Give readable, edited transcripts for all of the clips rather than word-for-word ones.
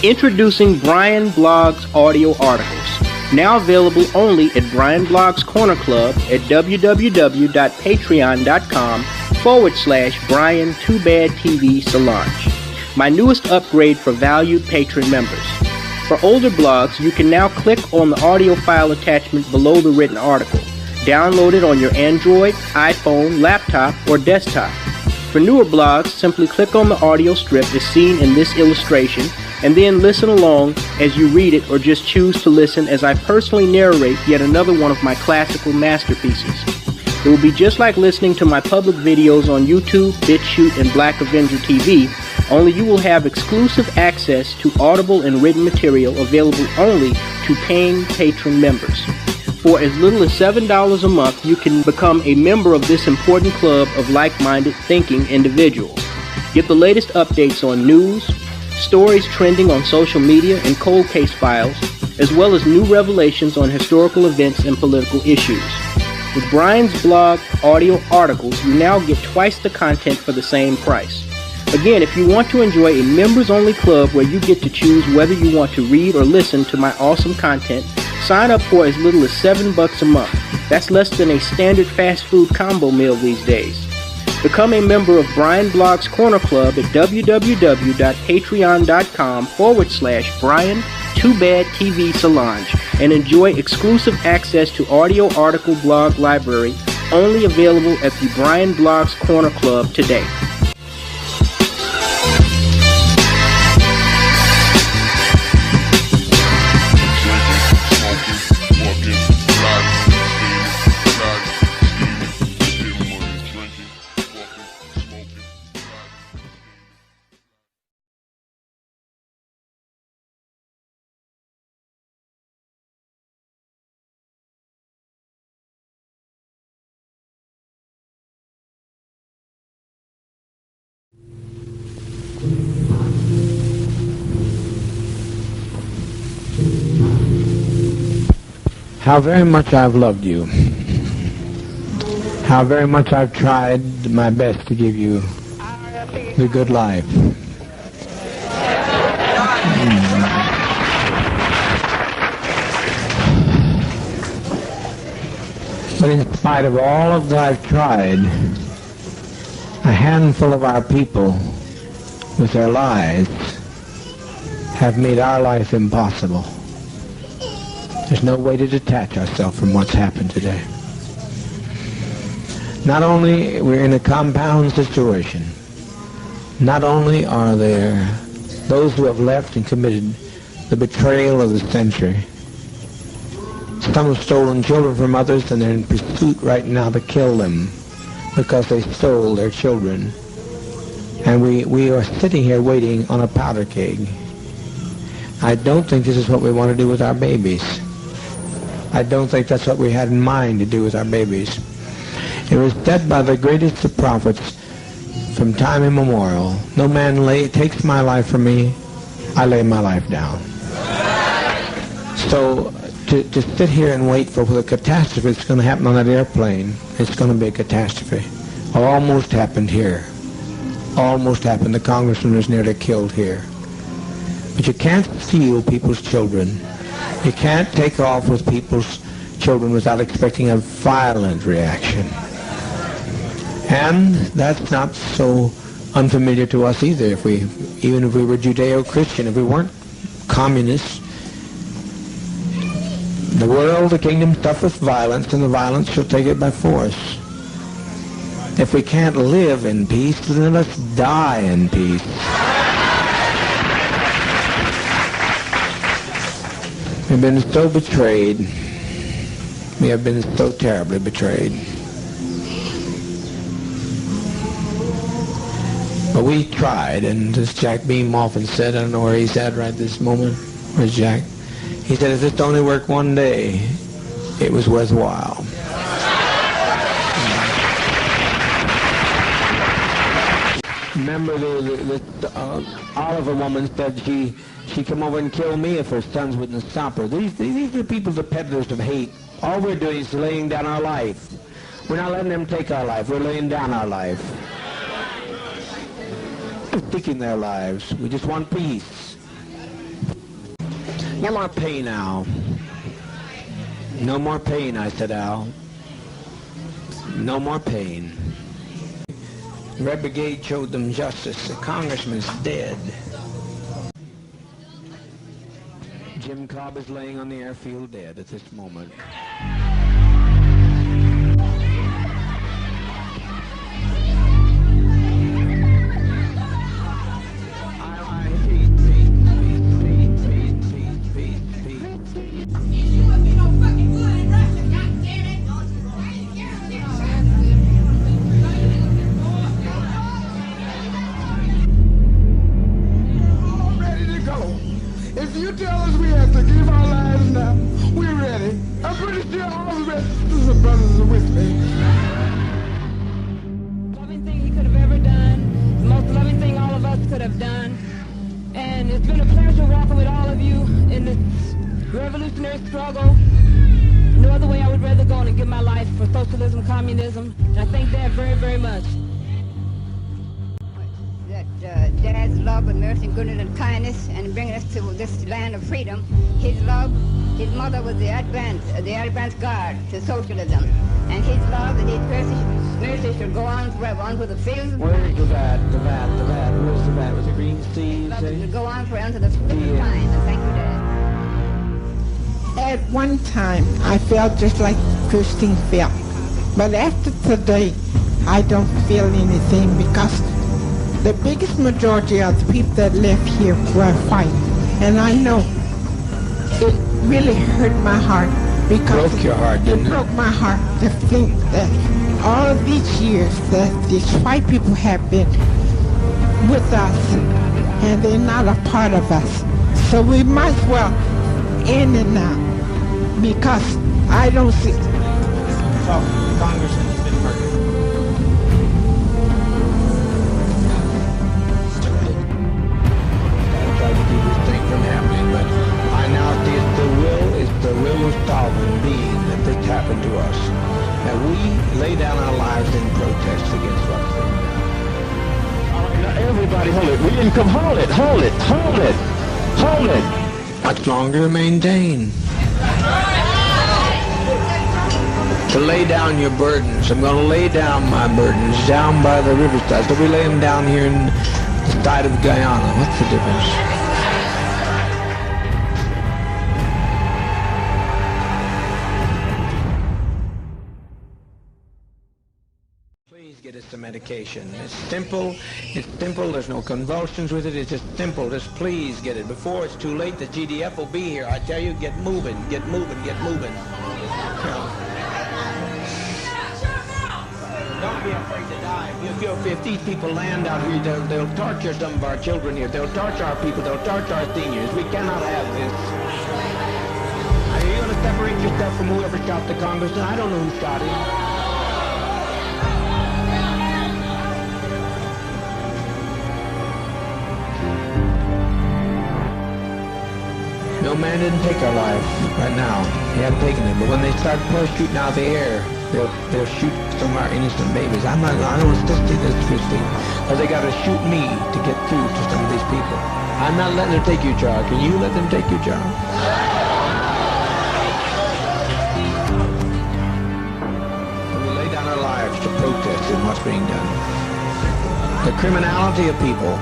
Introducing Brian Blogs audio articles, now available only at Brian Blogs Corner Club at www.patreon.com/Brian Too Bad TV Solange, my newest upgrade for valued patron members. For older blogs, you can now click on the audio file attachment below the written article. Download it on your Android, iPhone, laptop, or desktop. For newer blogs, simply click on the audio strip as seen in this illustration, and then listen along as you read it, or just choose to listen as I personally narrate yet another one of my classical masterpieces. It will be just like listening to my public videos on YouTube, BitChute, and Black Avenger TV, only you will have exclusive access to audible and written material available only to paying patron members. For as little as $7 a month, you can become a member of this important club of like-minded thinking individuals. Get the latest updates on news, stories trending on social media, and cold case files, as well as new revelations on historical events and political issues. With Brian's blog audio articles, you now get twice the content for the same price. Again, if you want to enjoy a members-only club where you get to choose whether you want to read or listen to my awesome content, sign up for as little as $7 a month. That's less than a standard fast food combo meal these days. Become a member of Brian Blogs Corner Club at www.patreon.com/Brian Too Bad TV Solange and enjoy exclusive access to audio article blog library only available at the Brian Blogs Corner Club today. How very much I've loved you. How very much I've tried my best to give you the good life. But in spite of all of that I've tried, a handful of our people with their lies have made our life impossible. There's no way to detach ourselves from what's happened today. Not only we're in a compound situation, not only are there those who have left and committed the betrayal of the century. Some have stolen children from others, and they're in pursuit right now to kill them because they stole their children. And we are sitting here waiting on a powder keg. I don't think this is what we want to do with our babies. I don't think that's what we had in mind to do with our babies. It was said by the greatest of prophets from time immemorial, no man takes my life from me, I lay my life down. So to sit here and wait for the catastrophe that's going to happen on that airplane, it's going to be a catastrophe. Almost happened here. Almost happened. The congressman was nearly killed here. But you can't steal people's children. You can't take off with people's children without expecting a violent reaction. And that's not so unfamiliar to us either. Even if we were Judeo-Christian, if we weren't communists, the world, the kingdom suffereth violence, and the violence shall take it by force. If we can't live in peace, then let's die in peace. We've been so betrayed. We have been so terribly betrayed. But we tried, and as Jack Beam often said, I don't know where he's at right this moment. Where's Jack? He said, if this only worked one day, it was worthwhile. Remember the Oliver woman said she'd come over and kill me if her sons wouldn't stop her. These are people, the peddlers of hate. All we're doing is laying down our life. We're not letting them take our life. We're laying down our life. We're taking their lives. We just want peace. No more pain, Al. No more pain, I said, Al. No more pain. The Red Brigade showed them justice. The congressman's dead. Jim Cobb is laying on the airfield dead at this moment. If you tell us we have to give our lives now, we're ready. I'm pretty sure all the rest of the brothers are with me. Loving thing he could have ever done, the most loving thing all of us could have done. And it's been a pleasure walking with all of you in this revolutionary struggle. No other way I would rather go and give my life for socialism, communism. And I thank Dad very, very much. Dad's love and mercy and goodness and kindness and bringing us to this land of freedom. His love, his mother was the advance guard to socialism. And his love and his mercy should go on forever, on to the fields. Where's the vat? The vat? Where's the vat? Was it green seeds? Love should go on forever to the fields. Thank you, Dad. At one time, I felt just like Christine felt. But after today, I don't feel anything because the biggest majority of the people that left here were white. And I know it really hurt my heart because Broke your heart, didn't it? It broke my heart to think that all of these years that these white people have been with us and they're not a part of us. So we might as well end it now because I don't see... Oh, the congressman's been murdered. The will of sovereign being that this happened to us. That we lay down our lives in protest against what's being done. All right, now everybody hold it. We didn't come. Hold it. Much longer to maintain. To lay down your burdens. I'm going to lay down my burdens down by the riverside. So we lay them down here in the side of Guyana. What's the difference? Get us the medication. It's simple, there's no convulsions with it, it's just simple, just please get it. Before it's too late, the GDF will be here. I tell you, get moving. Don't be afraid to die. If these people land out here, they'll torture some of our children here. They'll torture our people, they'll torture our seniors. We cannot have this. Are you going to separate yourself from whoever shot the congressman? I don't know who shot him. No man didn't take our life right now. He hadn't taken it. But when they start parachuting out of the air, they'll shoot some of our innocent babies. I don't want to see this, Christine. Because they got to shoot me to get through to some of these people. I'm not letting them take you, Charles. Can you let them take you, Charles? We lay down our lives to protest in what's being done. The criminality of people,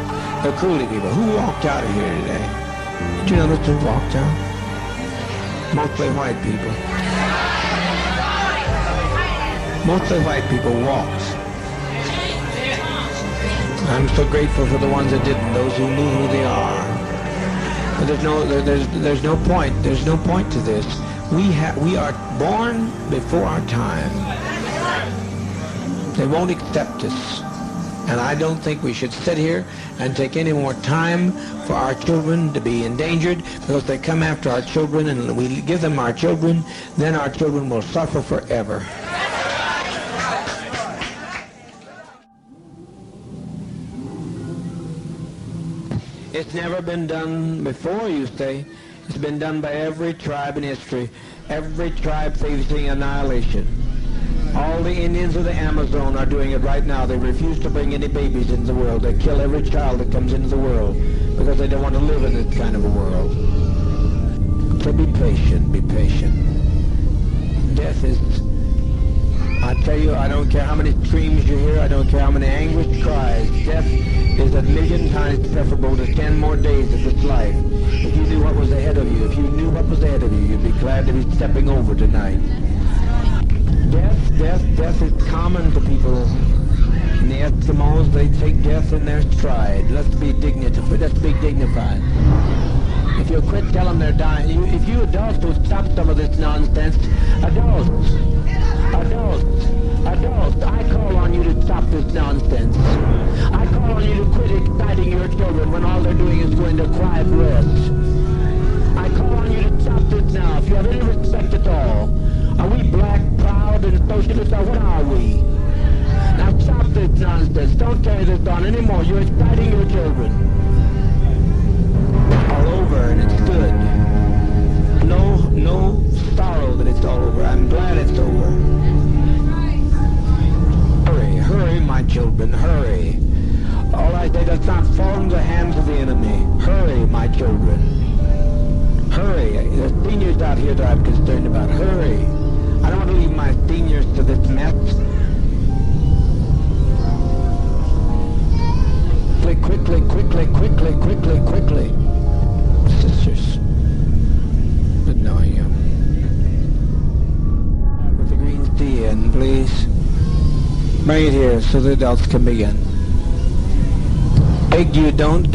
the cruelty of people. Who walked out of here today? Did you notice who walked out? Mostly white people. Mostly white people walked. I'm so grateful for the ones that didn't, those who knew who they are. But there's no point. There's no point to this. We are born before our time. They won't accept us. And I don't think we should sit here and take any more time for our children to be endangered, because they come after our children and we give them our children, then our children will suffer forever. It's never been done before, you say. It's been done by every tribe in history. Every tribe facing annihilation. All the Indians of the Amazon are doing it right now. They refuse to bring any babies into the world. They kill every child that comes into the world because they don't want to live in this kind of a world. So be patient, be patient. Death is, I tell you, I don't care how many screams you hear, I don't care how many anguished cries. Death is 1,000,000 times preferable to 10 more days of this life. If you knew what was ahead of you, if you knew what was ahead of you, you'd be glad to be stepping over tonight. Death is common to people. And the Eskimos, they take death in their stride. Let's be dignified. If you quit telling them they're dying, if you adults will stop some of this nonsense, adults, I call on you to stop this nonsense. I call on you to quit exciting your children when all they're doing is going to quiet rest. I call on you to stop this now. If you have any respect at all, are we black, proud, and socialists, or what are we? Now stop this nonsense. Don't carry this on anymore. You're exciting your children. All over, and it's good. No sorrow that it's all over. I'm glad it's over. Hurry, my children, hurry. All I say, let's not fall into the hands of the enemy. Hurry, my children. Hurry. There's seniors out here that I'm concerned about. Hurry. I don't want to leave my seniors to this mess. Quickly. Sisters. Good knowing you. With the green tea in, please. Bring it here so the adults can begin. Beg you, don't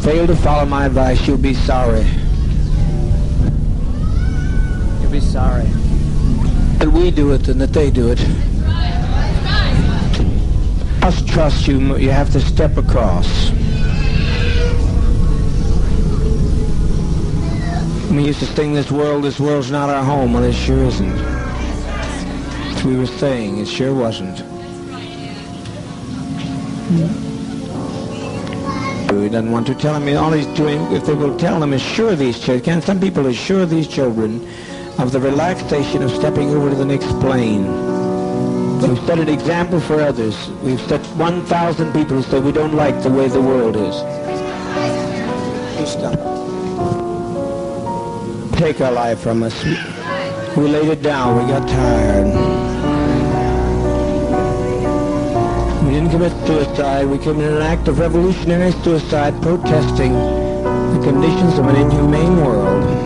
fail to follow my advice. You'll be sorry. You'll be sorry. That we do it and that they do it. Must trust you. You have to step across. We used to sing this world's not our home. Well, it sure isn't. As we were saying, it sure wasn't. He doesn't want to tell him. All he's doing, if they will tell him, assure these children. Some people assure these children of the relaxation of stepping over to the next plane. We've set an example for others. We've set 1,000 people who say we don't like the way the world is. Stop. Take our life from us. We laid it down. We got tired. We didn't commit suicide. We committed an act of revolutionary suicide, protesting the conditions of an inhumane world.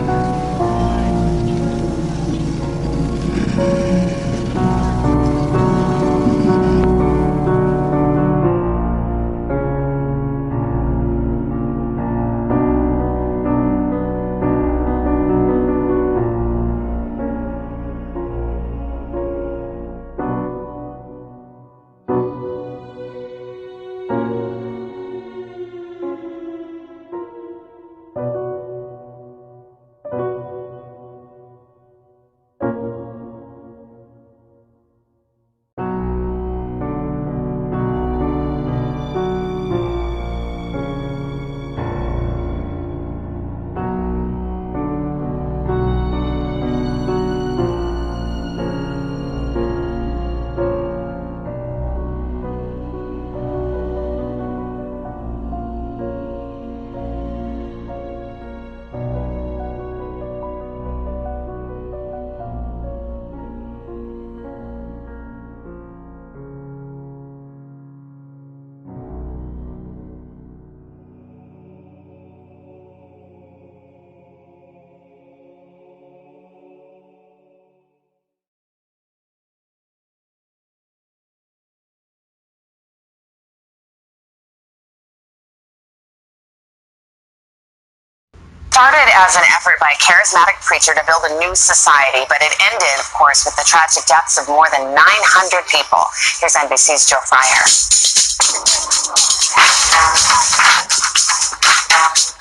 Started as an effort by a charismatic preacher to build a new society, but it ended, of course, with the tragic deaths of more than 900 people. Here's NBC's Joe Fryer.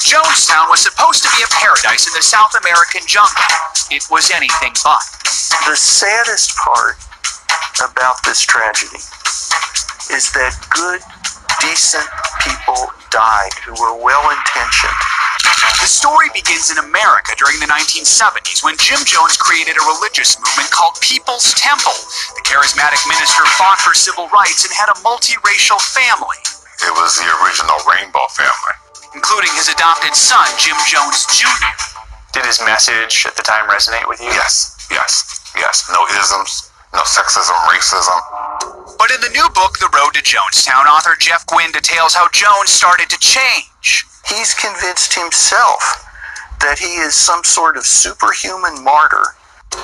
Jonestown was supposed to be a paradise in the South American jungle. It was anything but. The saddest part about this tragedy is that good, decent people died who were well-intentioned. The story begins in America during the 1970s when Jim Jones created a religious movement called People's Temple. The charismatic minister fought for civil rights and had a multiracial family. It was the original Rainbow family, including his adopted son, Jim Jones Jr. Did his message at the time resonate with you? Yes. No isms, no sexism, racism. But in the new book, The Road to Jonestown, author Jeff Gwynne details how Jones started to change. He's convinced himself that he is some sort of superhuman martyr.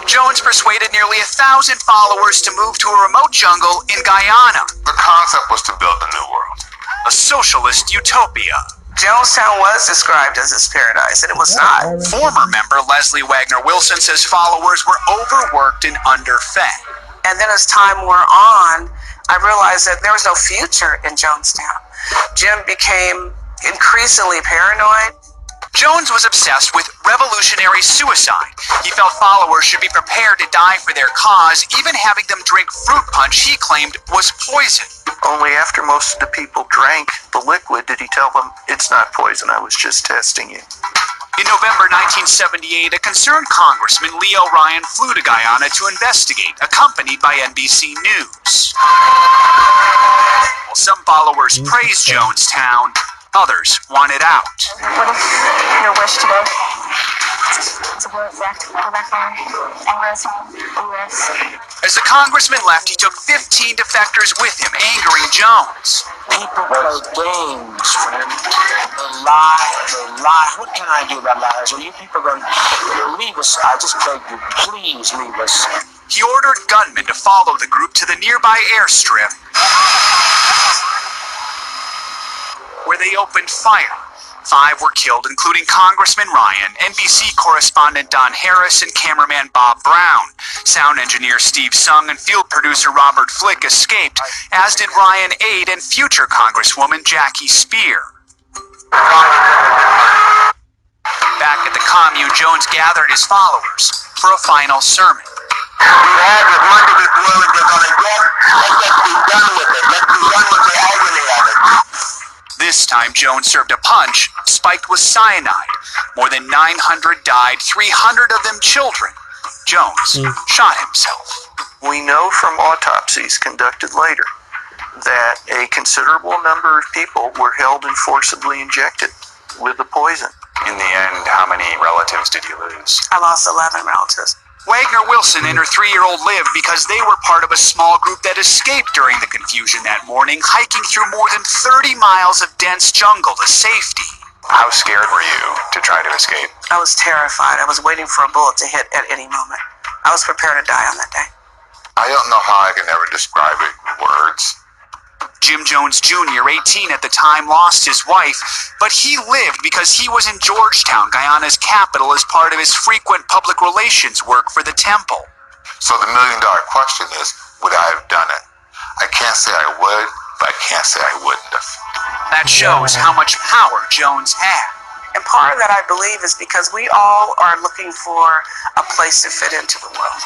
Jones persuaded nearly 1,000 followers to move to a remote jungle in Guyana. The concept was to build a new world. A socialist utopia. Jonestown was described as his paradise, and it was not. Former member Leslie Wagner Wilson says followers were overworked and underfed. And then as time wore on, I realized that there was no future in Jonestown. Jim became increasingly paranoid. Jones was obsessed with revolutionary suicide. He felt followers should be prepared to die for their cause, even having them drink fruit punch he claimed was poison. Only after most of the people drank the liquid did he tell them, it's not poison, I was just testing you. In November 1978, a concerned congressman, Leo Ryan, flew to Guyana to investigate, accompanied by NBC News. While some followers praised Jonestown, others wanted out. What is your wish today? To go back home and rest home. As the congressman left, he took 15 defectors with him, angering Jones. People play games, friend. They lie. What can I do about lies? Are you people going to leave us? I just beg you, please leave us. He ordered gunmen to follow the group to the nearby airstrip, where they opened fire. 5 were killed, including Congressman Ryan, NBC correspondent Don Harris, and cameraman Bob Brown. Sound engineer Steve Sung and field producer Robert Flick escaped, as did Ryan aide and future Congresswoman Jackie Spear. Back at the commune, Jones gathered his followers for a final sermon. We have as much of this world as they're going to get. Let's just be done with it. Let's be done with the agony of it. This time, Jones served a punch spiked with cyanide. More than 900 died, 300 of them children. Jones shot himself. We know from autopsies conducted later that a considerable number of people were held and forcibly injected with the poison. In the end, how many relatives did you lose? I lost 11 relatives. Wagner Wilson and her 3-year-old lived because they were part of a small group that escaped during the confusion that morning, hiking through more than 30 miles of dense jungle to safety. How scared were you to try to escape? I was terrified. I was waiting for a bullet to hit at any moment. I was prepared to die on that day. I don't know how I can ever describe it in words. Jim Jones Jr., 18 at the time, lost his wife, but he lived because he was in Georgetown, Guyana's capital, as part of his frequent public relations work for the temple. So the $1 million question is, would I have done it? I can't say I would, but I can't say I wouldn't have. That shows how much power Jones had. And part of that, I believe, is because we all are looking for a place to fit into the world.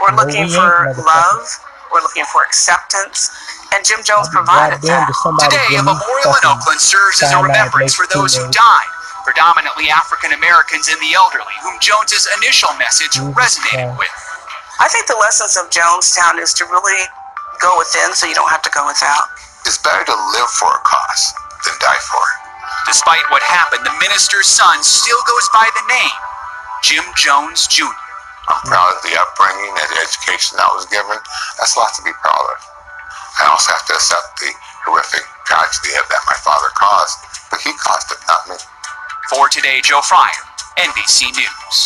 We're looking for love. We're looking for acceptance. And Jim Jones provided that. Today, a memorial in Oakland serves as a remembrance for those who died, predominantly African Americans and the elderly, whom Jones's initial message resonated with. I think the lessons of Jonestown is to really go within so you don't have to go without. It's better to live for a cause than die for it. Despite what happened, the minister's son still goes by the name Jim Jones Jr. I'm proud of the upbringing and the education I was given. That's a lot to be proud of. I also have to accept the horrific tragedy that my father caused, but he caused it, not me. For Today, Joe Fryer, NBC News.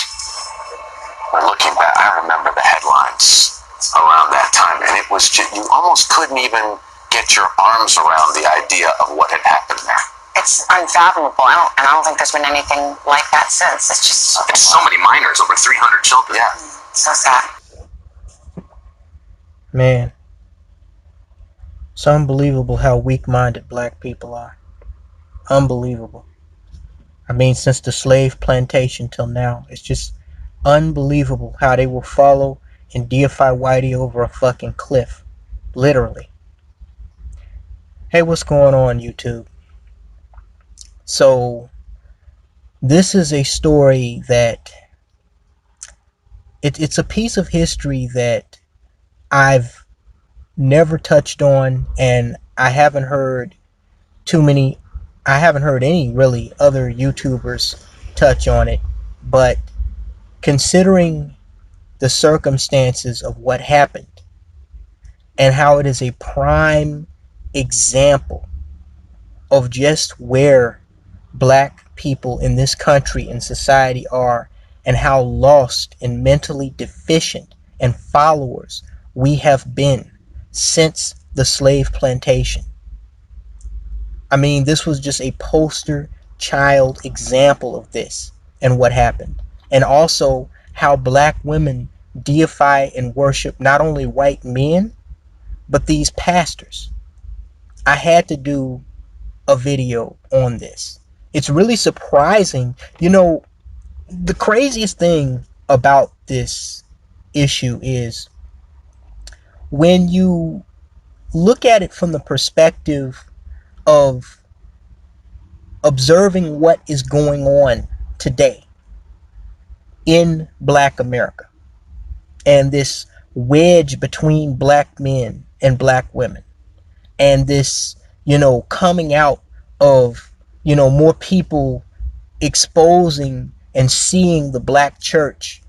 Looking back, I remember the headlines around that time, and it was just, you almost couldn't even get your arms around the idea of what had happened there. It's unfathomable. I don't think there's been anything like that since. It's so many minors, over 300 children. Yeah, so sad. Man, it's unbelievable how weak-minded black people are. Unbelievable. I mean, since the slave plantation till now, it's just unbelievable how they will follow and deify Whitey over a fucking cliff. Literally. Hey, what's going on, YouTube? So, this is a story that it's a piece of history that I've never touched on, and I haven't heard any really other YouTubers touch on it, but considering the circumstances of what happened and how it is a prime example of just where black people in this country and society are, and how lost and mentally deficient and followers we have been since the slave plantation. I mean, this was just a poster child example of this and what happened. And also how black women deify and worship not only white men, but these pastors. I had to do a video on this. It's really surprising. You know, the craziest thing about this issue is when you look at it from the perspective of observing what is going on today in black America and this wedge between black men and black women, and this, coming out of, more people exposing and seeing the black church,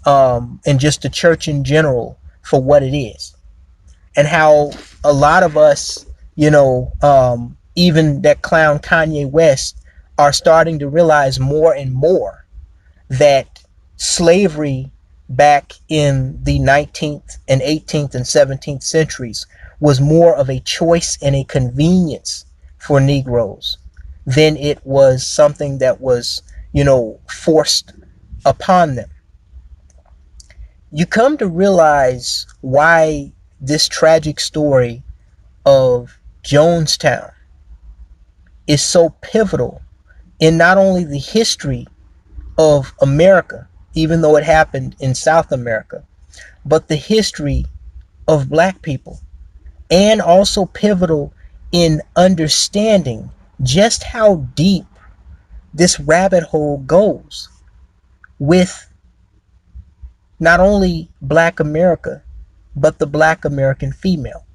and just the church in general for what it is, and how a lot of us, even that clown Kanye West, are starting to realize more and more that slavery back in the 19th and 18th and 17th centuries was more of a choice and a convenience for Negroes than it was something that was, forced upon them. You come to realize why this tragic story of Jonestown is so pivotal in not only the history of America, even though it happened in South America, but the history of black people, and also pivotal in understanding just how deep this rabbit hole goes with not only black America, but the black American female.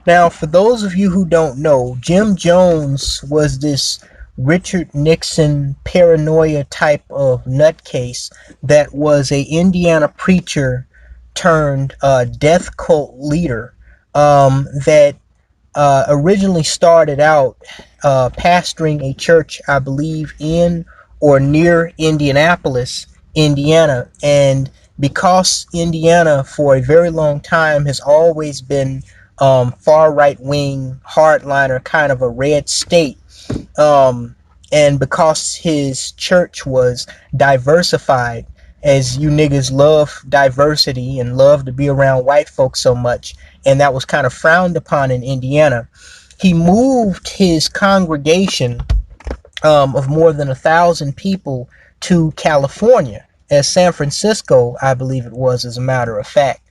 Now, for those of you who don't know, Jim Jones was this Richard Nixon paranoia type of nutcase that was a Indiana preacher turned death cult leader, that originally started out pastoring a church, I believe, in or near Indianapolis, Indiana. And because Indiana for a very long time has always been far right wing, hardliner, kind of a red state, and because his church was diversified, as you niggas love diversity and love to be around white folks so much, and that was kind of frowned upon in Indiana, he moved his congregation of more than 1,000 people to California, as San Francisco, I believe it was, as a matter of fact.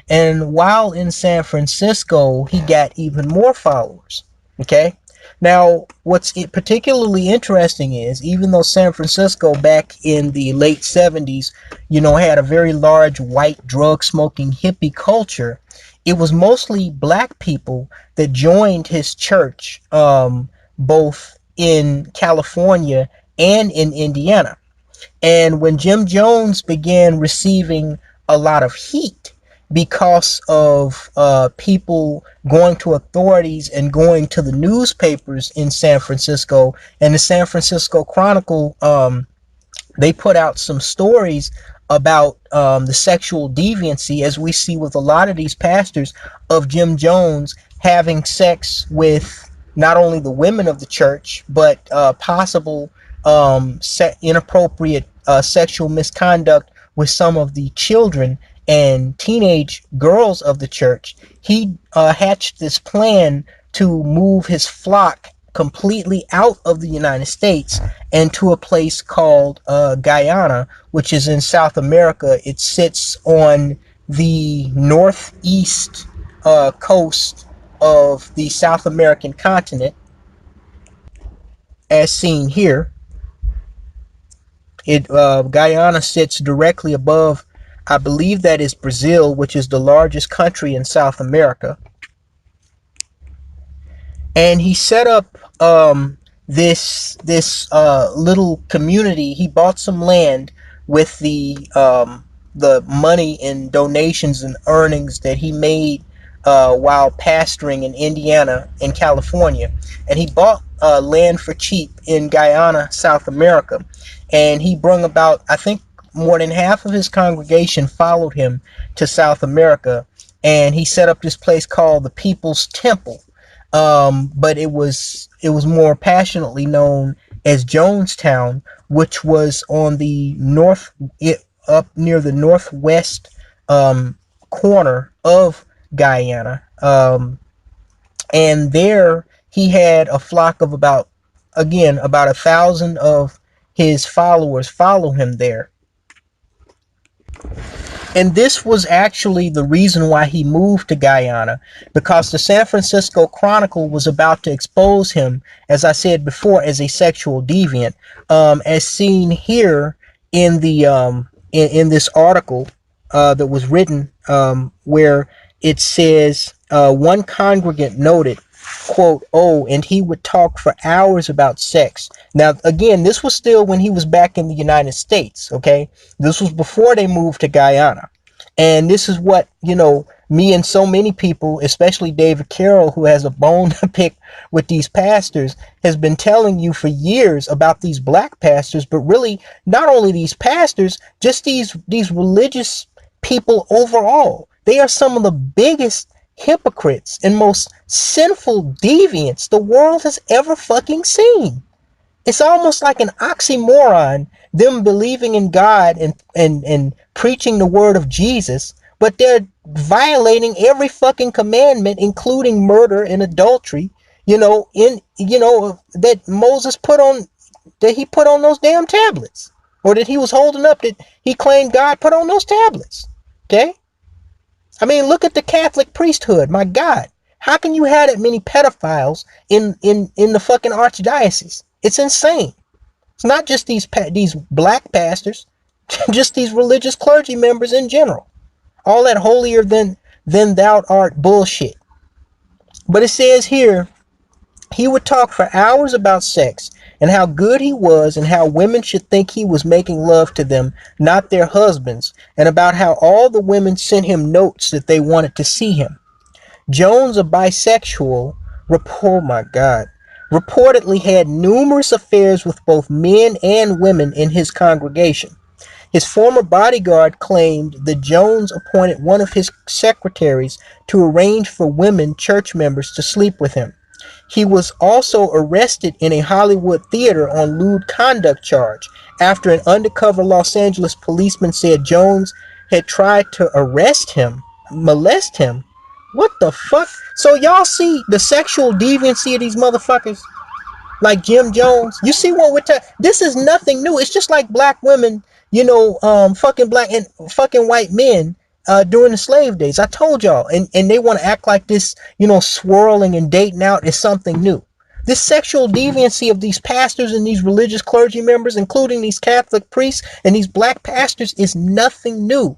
And while in San Francisco, he got even more followers. Okay? Now, what's particularly interesting is, even though San Francisco back in the late 70s, had a very large white drug-smoking hippie culture, it was mostly black people that joined his church, both in California and in Indiana. And when Jim Jones began receiving a lot of heat because of people going to authorities and going to the newspapers in San Francisco, and the San Francisco Chronicle, they put out some stories about the sexual deviancy, as we see with a lot of these pastors, of Jim Jones having sex with not only the women of the church, but possible inappropriate sexual misconduct with some of the children and teenage girls of the church. He hatched this plan to move his flock completely out of the United States and to a place called Guyana, which is in South America. It sits on the northeast coast of the South American continent, as seen here. Guyana sits directly above, I believe that is Brazil, which is the largest country in South America. And he set up this little community. He bought some land with the money and donations and earnings that he made while pastoring in Indiana and California, and he bought land for cheap in Guyana, South America, and he brung about, I think, more than half of his congregation followed him to South America, and he set up this place called the People's Temple. But it was more passionately known as Jonestown, which was on the up near the northwest corner of Guyana. And there he had a flock of about 1,000 of his followers follow him there. And this was actually the reason why he moved to Guyana, because the San Francisco Chronicle was about to expose him, as I said before, as a sexual deviant, as seen here in the in this article that was written, where it says one congregant noted, quote, "Oh, and he would talk for hours about sex." Now, again, this was still when he was back in the United States, okay? This was before they moved to Guyana. And this is what, me and so many people, especially David Carroll, who has a bone to pick with these pastors, has been telling you for years about these black pastors, but really not only these pastors, just these religious people overall. They are some of the biggest hypocrites and most sinful deviants the world has ever fucking seen. It's almost like an oxymoron, them believing in God and preaching the word of Jesus, but they're violating every fucking commandment, including murder and adultery, that Moses he put on those damn tablets, or that he was holding up, that he claimed God put on those tablets. Okay? I mean, look at the Catholic priesthood. My God. How can you have that many pedophiles in the fucking archdiocese? It's insane. It's not just these black pastors, just these religious clergy members in general. All that holier than thou art bullshit. But it says here, he would talk for hours about sex and how good he was and how women should think he was making love to them, not their husbands, and about how all the women sent him notes that they wanted to see him. Jones, a bisexual, reportedly had numerous affairs with both men and women in his congregation. His former bodyguard claimed that Jones appointed one of his secretaries to arrange for women church members to sleep with him. He was also arrested in a Hollywood theater on lewd conduct charge after an undercover Los Angeles policeman said Jones had tried to molest him. What the fuck? So y'all see the sexual deviancy of these motherfuckers? Like Jim Jones. You see what we're talking? This is nothing new. It's just like black women, fucking black and fucking white men during the slave days. I told y'all. And they want to act like this, swirling and dating out is something new. This sexual deviancy of these pastors and these religious clergy members, including these Catholic priests and these black pastors, is nothing new.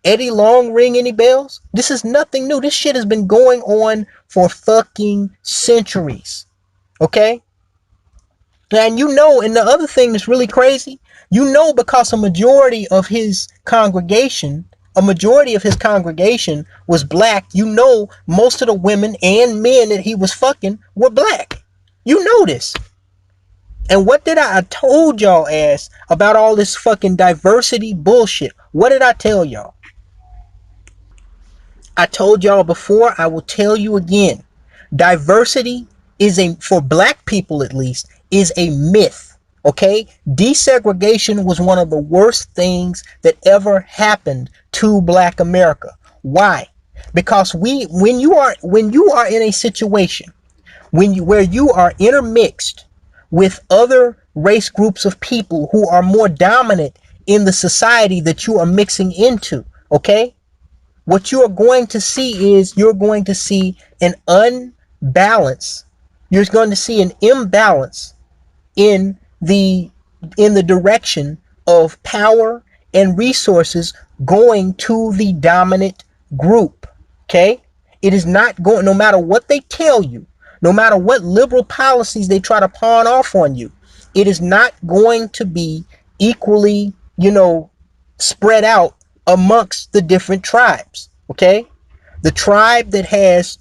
Eddie Long, ring any bells? This is nothing new. This shit has been going on for fucking centuries. Okay? And and the other thing that's really crazy, because a majority of his congregation was black, most of the women and men that he was fucking were black. You know this. And what did I told y'all ass about all this fucking diversity bullshit? What did I tell y'all? I told y'all before, I will tell you again. Diversity for black people at least, is a myth. Okay? Desegregation was one of the worst things that ever happened to black America. Why? Because when you are in a situation where you are intermixed with other race groups of people who are more dominant in the society that you are mixing into, okay? What you are going to see is you're going to see an unbalance. You're going to see an imbalance in the direction of power and resources going to the dominant group. Okay? It is not going, no matter what they tell you, No matter what liberal policies they try to pawn off on you, it is not going to be equally, spread out amongst the different tribes. Okay? The tribe that has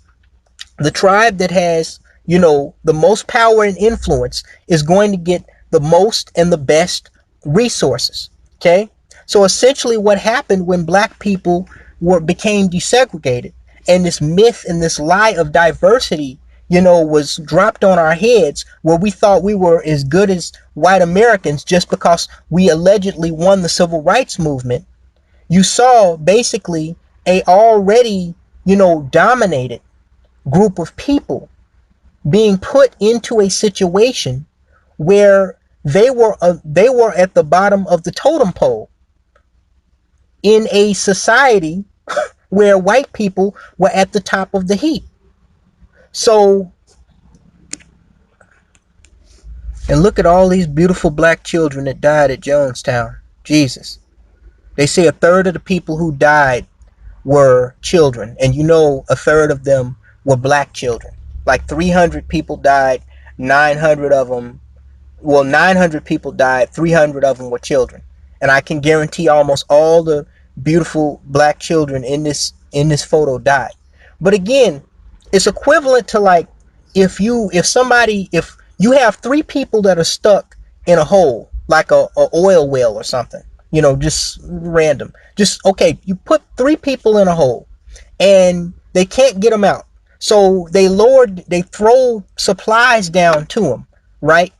the most power and influence is going to get the most and the best resources. Okay? So essentially what happened when black people became desegregated, and this myth and this lie of diversity, was dropped on our heads, where we thought we were as good as white Americans just because we allegedly won the civil rights movement. You saw basically a already, dominated group of people being put into a situation where they were at the bottom of the totem pole in a society where white people were at the top of the heap. So, and look at all these beautiful black children that died at Jonestown. Jesus. They say a third of the people who died were children, and a third of them were black children. Like 300 people died, 900 people died, 300 of them were children. And I can guarantee almost all the beautiful black children in this photo died. But again, it's equivalent to like if you have 3 people that are stuck in a hole, like a oil well or something, just random. Just, okay, you put 3 people in a hole and they can't get them out. So they throw supplies down to them, right?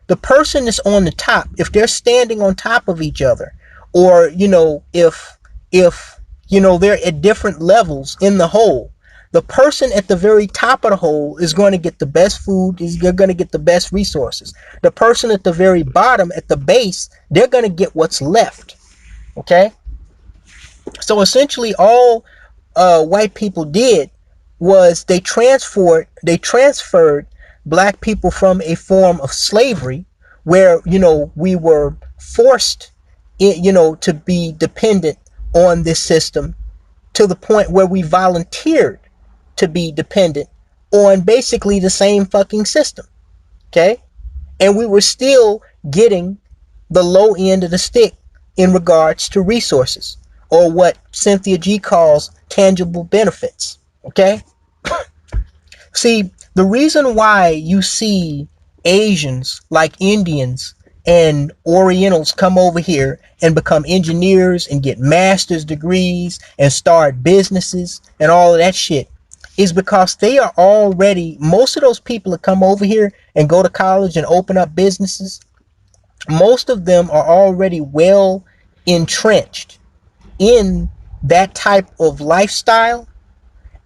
The person that's on the top, if they're standing on top of each other, or, if they're at different levels in the hole, the person at the very top of the hole is going to get the best food, they're going to get the best resources. The person at the very bottom, at the base, they're going to get what's left. Okay? So essentially all white people did was they transferred black people from a form of slavery where, we were forced, to be dependent on this system, to the point where we volunteered to be dependent on basically the same fucking system. Okay? And we were still getting the low end of the stick in regards to resources, or what Cynthia G calls tangible benefits. Okay? See, the reason why you see Asians like Indians and Orientals come over here and become engineers and get master's degrees and start businesses and all of that shit is because they are already, most of those people that come over here and go to college and open up businesses, most of them are already well entrenched in that type of lifestyle,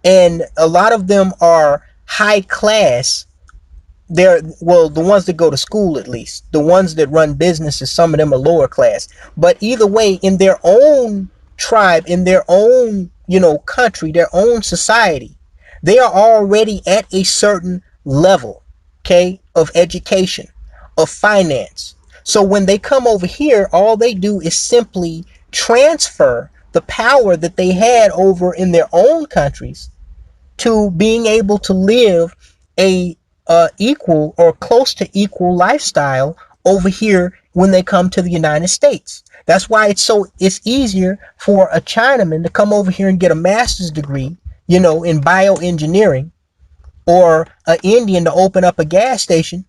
and a lot of them are high class. The ones that go to school, at least the ones that run businesses, some of them are lower class, but either way, in their own tribe, in their own country, their own society, they are already at a certain level, okay, of education, of finance. So when they come over here, all they do is simply transfer the power that they had over in their own countries to being able to live a equal or close to equal lifestyle over here when they come to the United States. That's why it's easier for a Chinaman to come over here and get a master's degree, in bioengineering, or an Indian to open up a gas station,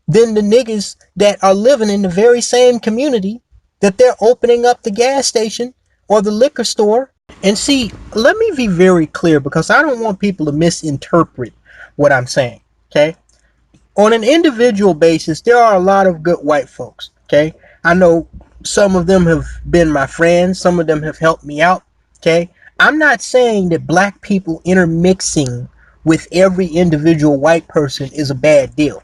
than the niggas that are living in the very same community that they're opening up the gas station or the liquor store. And see, let me be very clear, because I don't want people to misinterpret what I'm saying. Okay? On an individual basis, there are a lot of good white folks. Okay? I know some of them have been my friends. Some of them have helped me out. Okay? I'm not saying that black people intermixing with every individual white person is a bad deal.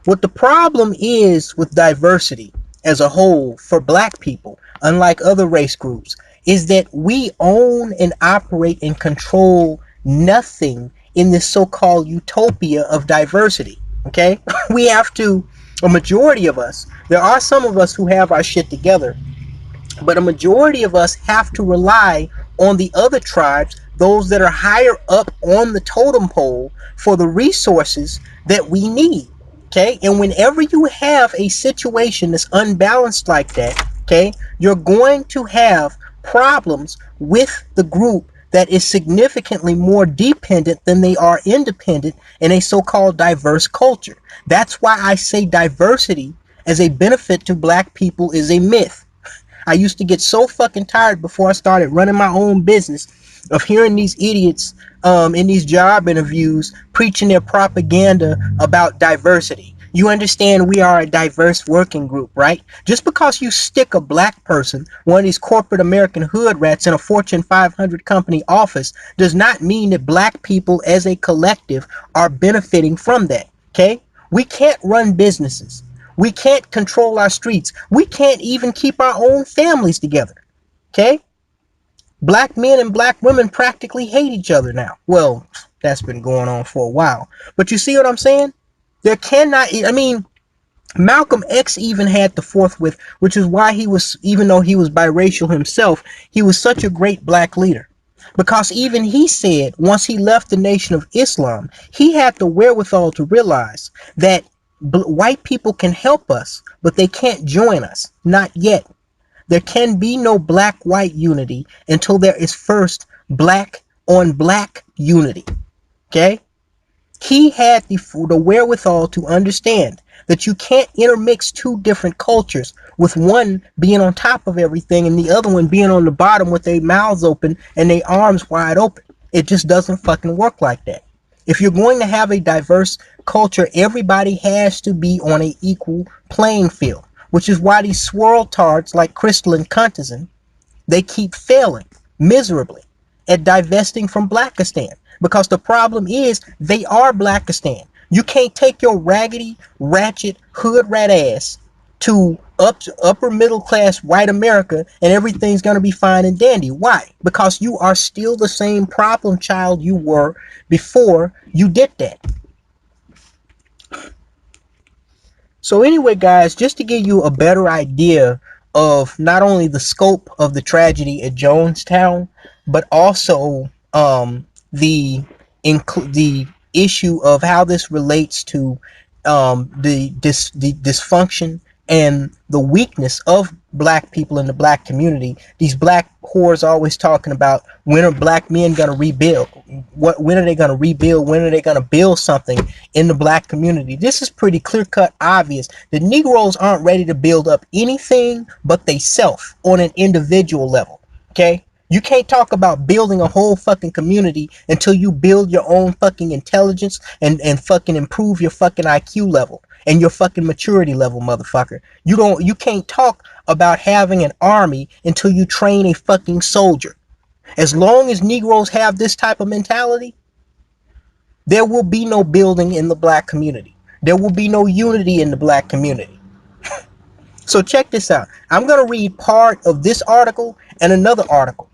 What the problem is with diversity as a whole for black people, unlike other race groups, is that we own and operate and control nothing in this so-called utopia of diversity. Okay? We have to, a majority of us, there are some of us who have our shit together, but a majority of us have to rely on the other tribes those that are higher up on the totem pole for the resources that we need. Okay, and whenever you have a situation that's unbalanced like that, okay, you're going to have problems with the group that is significantly more dependent than they are independent in a so-called diverse culture. That's why I say diversity as a benefit to black people is a myth. I used to get so fucking tired before I started running my own business of hearing these idiots in these job interviews preaching their propaganda about diversity. You understand we are a diverse working group, right? Just because you stick a black person, one of these corporate American hood rats in a Fortune 500 company office, does not mean that black people as a collective are benefiting from that, okay? We can't run businesses. We can't control our streets. We can't even keep our own families together, okay? Black men and black women practically hate each other now. Well, that's been going on for a while. But you see what I'm saying? There cannot, I mean, Malcolm X even had the forthwith, which is why he was, even though he was biracial himself, he was such a great black leader. Because even he said, once he left the Nation of Islam, he had the wherewithal to realize that white people can help us, but they can't join us. Not yet. There can be no black-white unity until there is first black-on-black unity. Okay? He had the wherewithal to understand that you can't intermix two different cultures with one being on top of everything and the other one being on the bottom with their mouths open and their arms wide open. It just doesn't fucking work like that. If you're going to have a diverse culture, everybody has to be on an equal playing field, which is why these swirl tards like Crystal and Cuntison, they keep failing miserably at divesting from Blackistan. Because the problem is they are Blackistan. You can't take your raggedy, ratchet, hood rat ass to upper middle class white America and everything's going to be fine and dandy. Why? Because you are still the same problem child you were before you did that. So anyway, guys, just to give you a better idea of not only the scope of the tragedy at Jonestown, but also the issue of how this relates to the dysfunction and the weakness of black people in the black community. These black whores always talking about, when are black men gonna rebuild? When are they gonna rebuild? When are they gonna build something in the black community? This is pretty clear-cut obvious that Negroes aren't ready to build up anything but they self on an individual level. Okay? You can't talk about building a whole fucking community until you build your own fucking intelligence and fucking improve your fucking IQ level and your fucking maturity level, motherfucker. You can't talk about having an army until you train a fucking soldier. As long as Negroes have this type of mentality, there will be no building in the black community. There will be no unity in the black community. So check this out. I'm going to read part of this article and another article.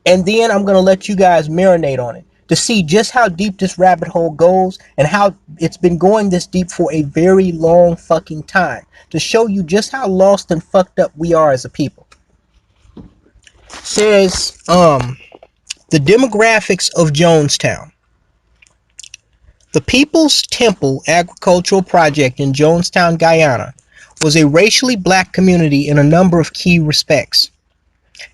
And then I'm going to let you guys marinate on it to see just how deep this rabbit hole goes and how it's been going this deep for a very long fucking time, to show you just how lost and fucked up we are as a people. Says, the demographics of Jonestown. The People's Temple Agricultural Project in Jonestown, Guyana, was a racially black community in a number of key respects.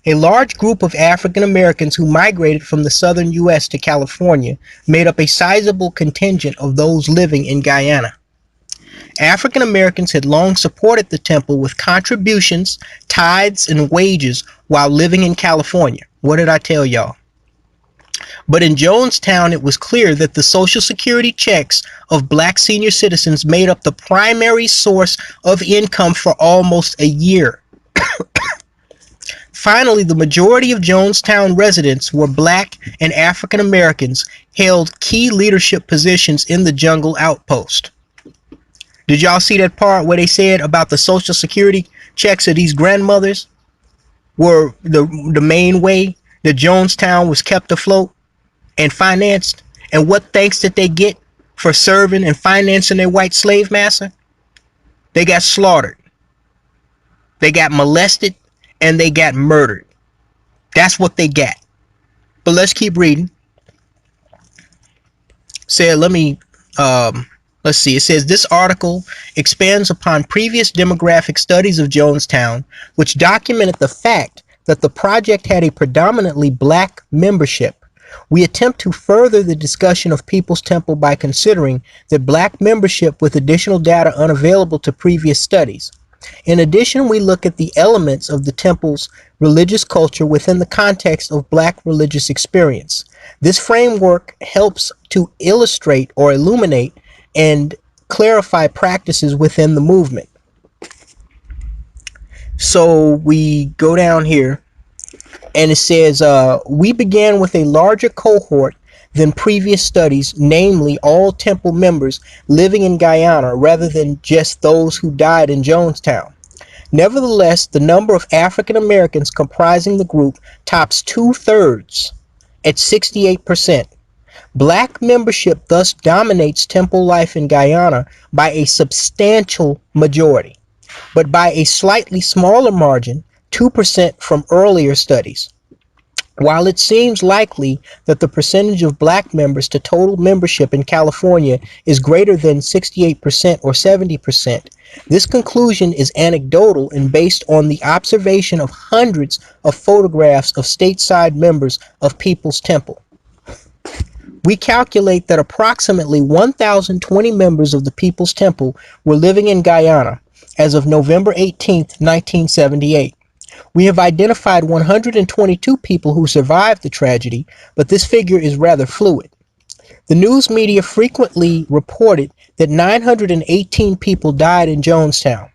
A large group of African Americans who migrated from the southern U.S. to California made up a sizable contingent of those living in Guyana. African Americans had long supported the temple with contributions, tithes, and wages while living in California. What did I tell y'all? But in Jonestown, it was clear that the Social Security checks of black senior citizens made up the primary source of income for almost a year. Finally, the majority of Jonestown residents were black, and African Americans held key leadership positions in the jungle outpost. Did y'all see that part where they said about the Social Security checks of these grandmothers were the main way that Jonestown was kept afloat and financed? And what thanks did they get for serving and financing their white slave master? They got slaughtered. They got molested. And they got murdered. That's what they got. But let's keep reading. Let's see. It says this article expands upon previous demographic studies of Jonestown, which documented the fact that the project had a predominantly black membership. We attempt to further the discussion of People's Temple by considering that black membership with additional data unavailable to previous studies. In addition, we look at the elements of the temple's religious culture within the context of black religious experience. This framework helps to illustrate or illuminate and clarify practices within the movement. So we go down here and it says, we began with a larger cohort than previous studies, namely all temple members living in Guyana rather than just those who died in Jonestown. Nevertheless, the number of African Americans comprising the group tops 2/3 at 68%. Black membership thus dominates temple life in Guyana by a substantial majority, but by a slightly smaller margin, 2% from earlier studies. While it seems likely that the percentage of black members to total membership in California is greater than 68% or 70%, this conclusion is anecdotal and based on the observation of hundreds of photographs of stateside members of People's Temple. We calculate that approximately 1,020 members of the People's Temple were living in Guyana as of November 18, 1978. We have identified 122 people who survived the tragedy, but this figure is rather fluid. The news media frequently reported that 918 people died in Jonestown.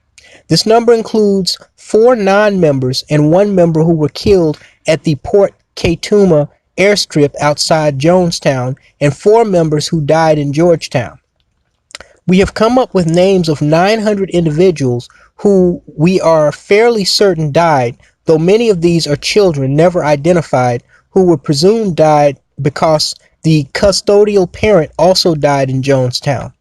This number includes 4 non-members and 1 member who were killed at the Port Kaituma airstrip outside Jonestown and 4 members who died in Georgetown. We have come up with names of 900 individuals who we are fairly certain died, though many of these are children never identified who were presumed died because the custodial parent also died in Jonestown.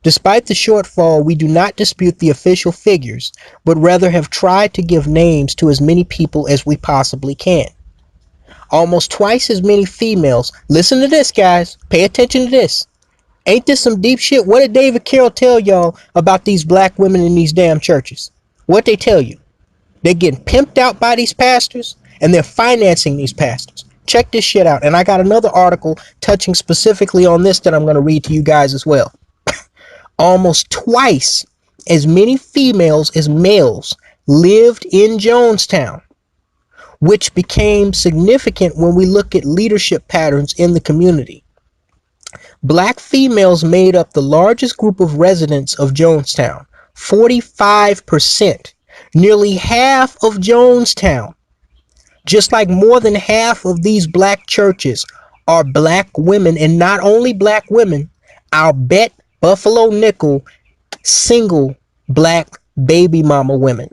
Despite the shortfall, we do not dispute the official figures, but rather have tried to give names to as many people as we possibly can. Almost twice as many females. Listen to this, guys. Pay attention to this. Ain't this some deep shit? What did David Carroll tell y'all about these black women in these damn churches? What they tell you? They're getting pimped out by these pastors and they're financing these pastors. Check this shit out. And I got another article touching specifically on this that I'm going to read to you guys as well. Almost twice as many females as males lived in Jonestown, which became significant when we look at leadership patterns in the community. Black females made up the largest group of residents of Jonestown, 45%, nearly half of Jonestown. Just like more than half of these black churches are black women, and not only black women, I'll bet Buffalo nickel, single black baby mama women.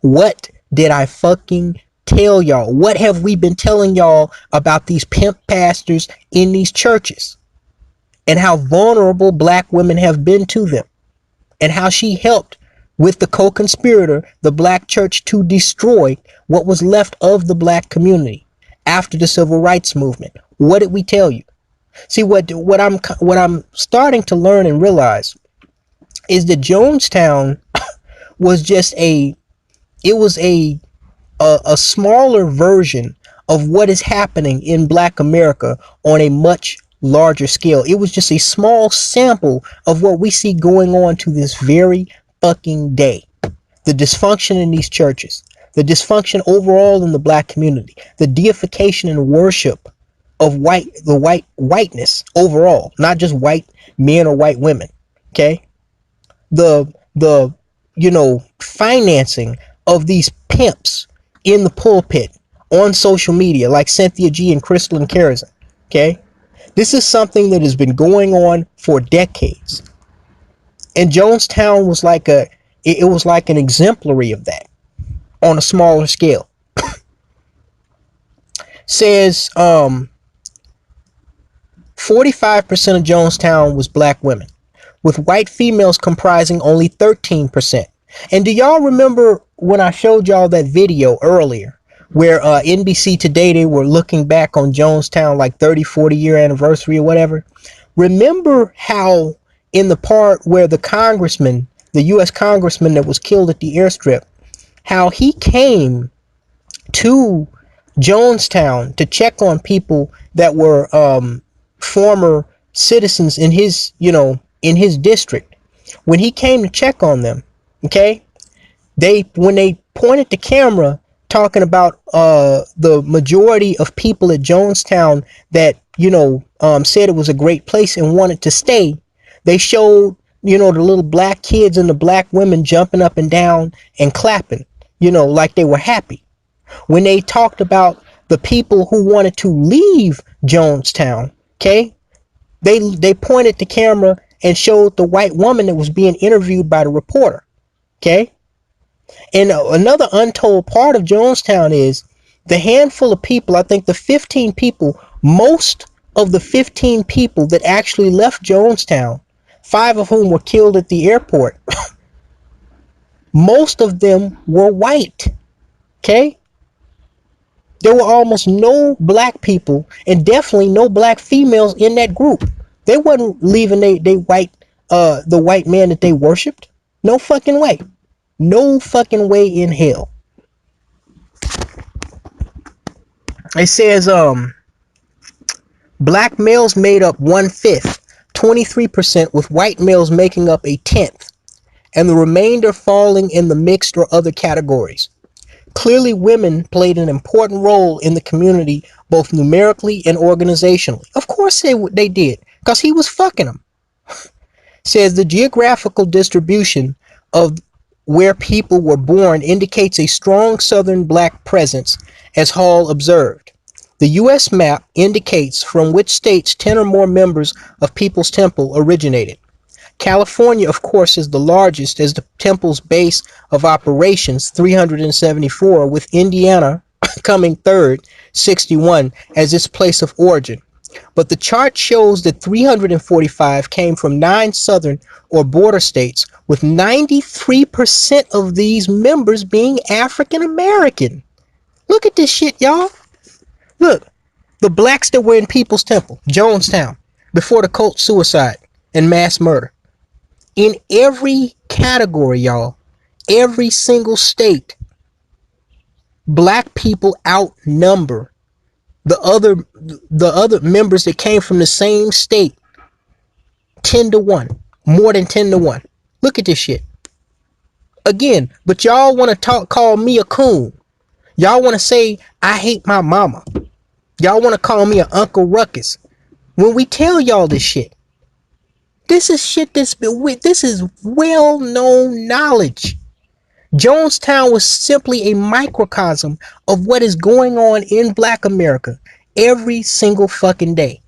What did I fucking tell y'all? What have we been telling y'all about these pimp pastors in these churches? And how vulnerable black women have been to them, and how she helped with the co-conspirator, the black church, to destroy what was left of the black community after the civil rights movement. What did we tell you? See, what I'm starting to learn and realize is that Jonestown was just a smaller version of what is happening in Black America on a much larger scale. It was just a small sample of what we see going on to this very fucking day. The dysfunction in these churches, the dysfunction overall in the black community, the deification and worship of whiteness overall, not just white men or white women. Okay, the financing of these pimps in the pulpit on social media, like Cynthia G and Crystal and Karazin. Okay. This is something that has been going on for decades. And Jonestown was like an exemplary of that on a smaller scale. Says 45% of Jonestown was black women, with white females comprising only 13%. And do y'all remember when I showed y'all that video earlier where NBC Today, they were looking back on Jonestown, like 30, 40-year anniversary or whatever. Remember how in the part where the U.S. congressman that was killed at the airstrip, how he came to Jonestown to check on people that were former citizens in his, in his district. When he came to check on them, okay, when they pointed the camera talking about the majority of people at Jonestown that said it was a great place and wanted to stay, they showed the little black kids and the black women jumping up and down and clapping, like they were happy. When they talked about the people who wanted to leave Jonestown, okay, they pointed the camera and showed the white woman that was being interviewed by the reporter, okay. And another untold part of Jonestown is the handful of people, I think the 15 people, most of the 15 people that actually left Jonestown, 5 of whom were killed at the airport, most of them were white, okay? There were almost no black people and definitely no black females in that group. They wasn't leaving the white man that they worshipped. No fucking way. No fucking way in hell. It says black males made up 1/5, 23%, with white males making up 1/10, and the remainder falling in the mixed or other categories. Clearly, women played an important role in the community, both numerically and organizationally. Of course they did, because he was fucking them. Says the geographical distribution of where people were born indicates a strong southern black presence, as Hall observed. The U.S. map indicates from which states 10 or more members of People's Temple originated. California, of course, is the largest as the temple's base of operations, 374, with Indiana coming third, 61, as its place of origin. But the chart shows that 345 came from 9 southern or border states, with 93% of these members being African American. Look at this shit, y'all. Look, the blacks that were in People's Temple, Jonestown, before the cult suicide and mass murder. In every category, y'all, every single state, black people outnumber the other members that came from the same state 10-1, more than 10-1. Look at this shit. Again, but y'all want to call me a coon. Y'all want to say I hate my mama. Y'all want to call me an Uncle Ruckus. When we tell y'all this shit, this is shit this is well-known knowledge. Jonestown was simply a microcosm of what is going on in Black America every single fucking day.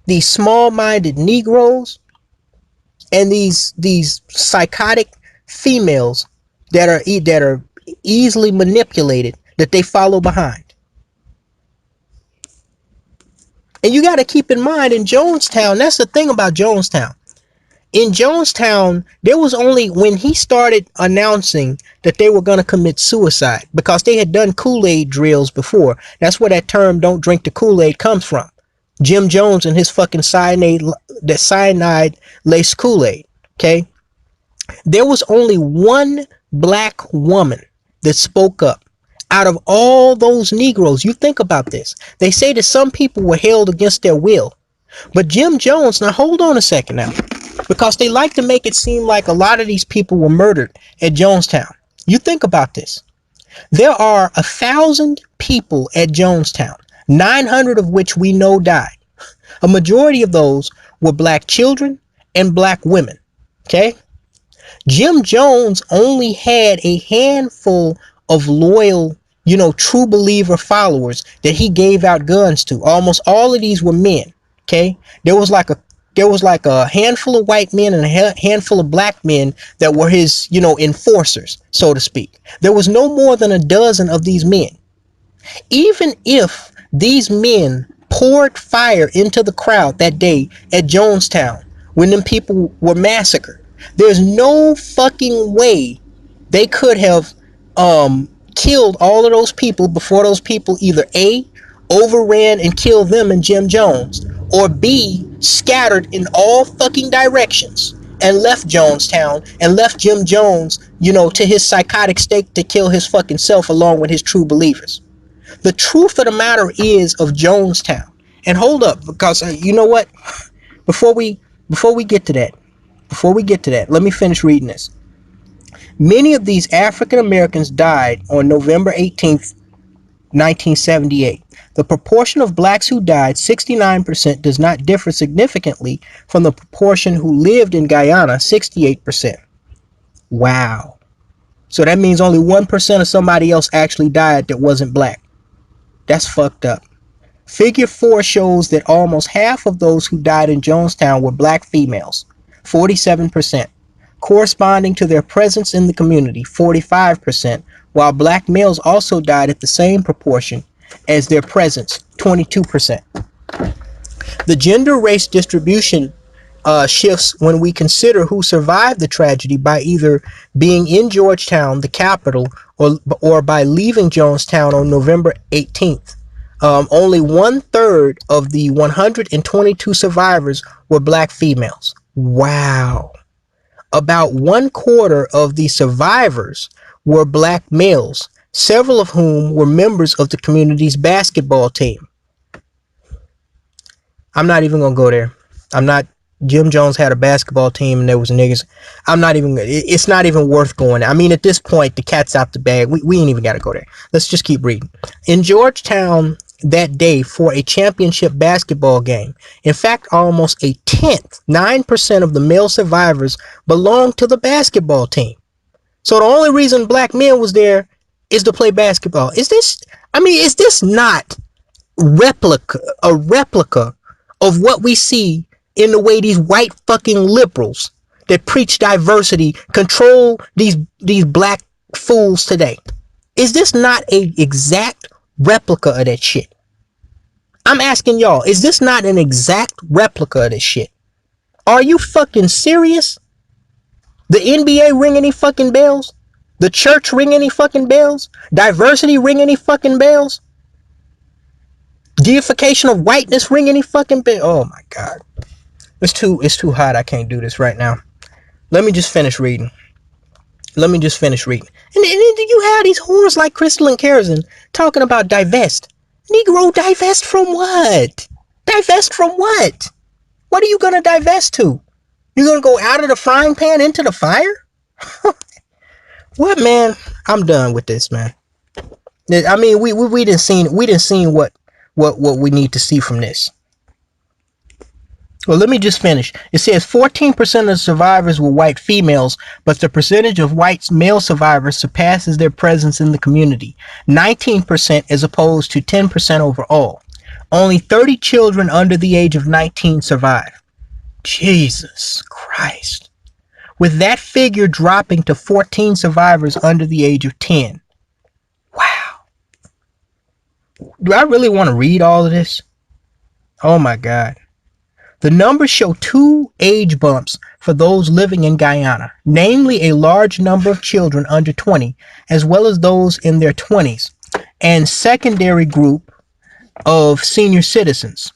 These small-minded Negroes and these psychotic females that are easily manipulated, that they follow behind. And you got to keep in mind, in Jonestown, that's the thing about Jonestown. In Jonestown, there was only when he started announcing that they were going to commit suicide, because they had done Kool-Aid drills before. That's where that term "don't drink the Kool-Aid" comes from. Jim Jones and his fucking cyanide-laced Kool-Aid. Okay? There was only one black woman that spoke up. Out of all those Negroes, you think about this. They say that some people were held against their will. But Jim Jones, now hold on a second now, because they like to make it seem like a lot of these people were murdered at Jonestown. You think about this. There are 1,000 people at Jonestown, 900 of which we know died. A majority of those were black children and black women. Okay? Jim Jones only had a handful of loyal, true believer followers that he gave out guns to. Almost all of these were men. Okay? There was like a handful of white men and a handful of black men that were his, enforcers, so to speak. There was no more than a dozen of these men. Even if these men poured fire into the crowd that day at Jonestown when them people were massacred, there's no fucking way they could have killed all of those people before those people either A, overran and killed them and Jim Jones, or B, scattered in all fucking directions and left Jonestown and left Jim Jones, to his psychotic state to kill his fucking self along with his true believers. The truth of the matter is of Jonestown. And hold up, because you know what? Before we get to that, let me finish reading this. Many of these African Americans died on November 18th, 1978. The proportion of blacks who died, 69%, does not differ significantly from the proportion who lived in Guyana, 68%. Wow. So that means only 1% of somebody else actually died that wasn't black. That's fucked up. Figure 4 shows that almost half of those who died in Jonestown were black females, 47%, corresponding to their presence in the community, 45%, while black males also died at the same proportion as their presence, 22%. The gender-race distribution shifts when we consider who survived the tragedy by either being in Georgetown, the capital, or by leaving Jonestown on November 18th. Only 1/3 of the 122 survivors were black females. Wow. About 1/4 of the survivors were black males, several of whom were members of the community's basketball team. I'm not even gonna go there. Jim Jones had a basketball team and there was niggas. It's not even worth going there. I mean, at this point, the cat's out the bag. We ain't even gotta go there. Let's just keep reading. In Georgetown that day for a championship basketball game, in fact, almost a tenth, 9% of the male survivors belonged to the basketball team. So the only reason black men was there is to play basketball. Is this not a replica of what we see in the way these white fucking liberals that preach diversity control these black fools today? Is this not an exact replica of that shit? I'm asking y'all, is this not an exact replica of this shit? Are you fucking serious? The NBA ring any fucking bells? The church ring any fucking bells? Diversity ring any fucking bells? Deification of whiteness ring any fucking bell? Oh my god. It's too hot. I can't do this right now. Let me just finish reading. And then you have these whores like Crystal and Kerosene talking about divest. Negro, divest from what? Divest from what? What are you gonna divest to? You gonna go out of the frying pan into the fire? What, man? I'm done with this, man. I mean, we didn't seen what we need to see from this. Well, let me just finish. It says 14% of the survivors were white females, but the percentage of white male survivors surpasses their presence in the community, 19% as opposed to 10% overall. Only 30 children under the age of 19 survive. Jesus Christ. With that figure dropping to 14 survivors under the age of 10. Wow. Do I really want to read all of this? Oh my God. The numbers show two age bumps for those living in Guyana, namely a large number of children under 20, as well as those in their 20s, and secondary group of senior citizens.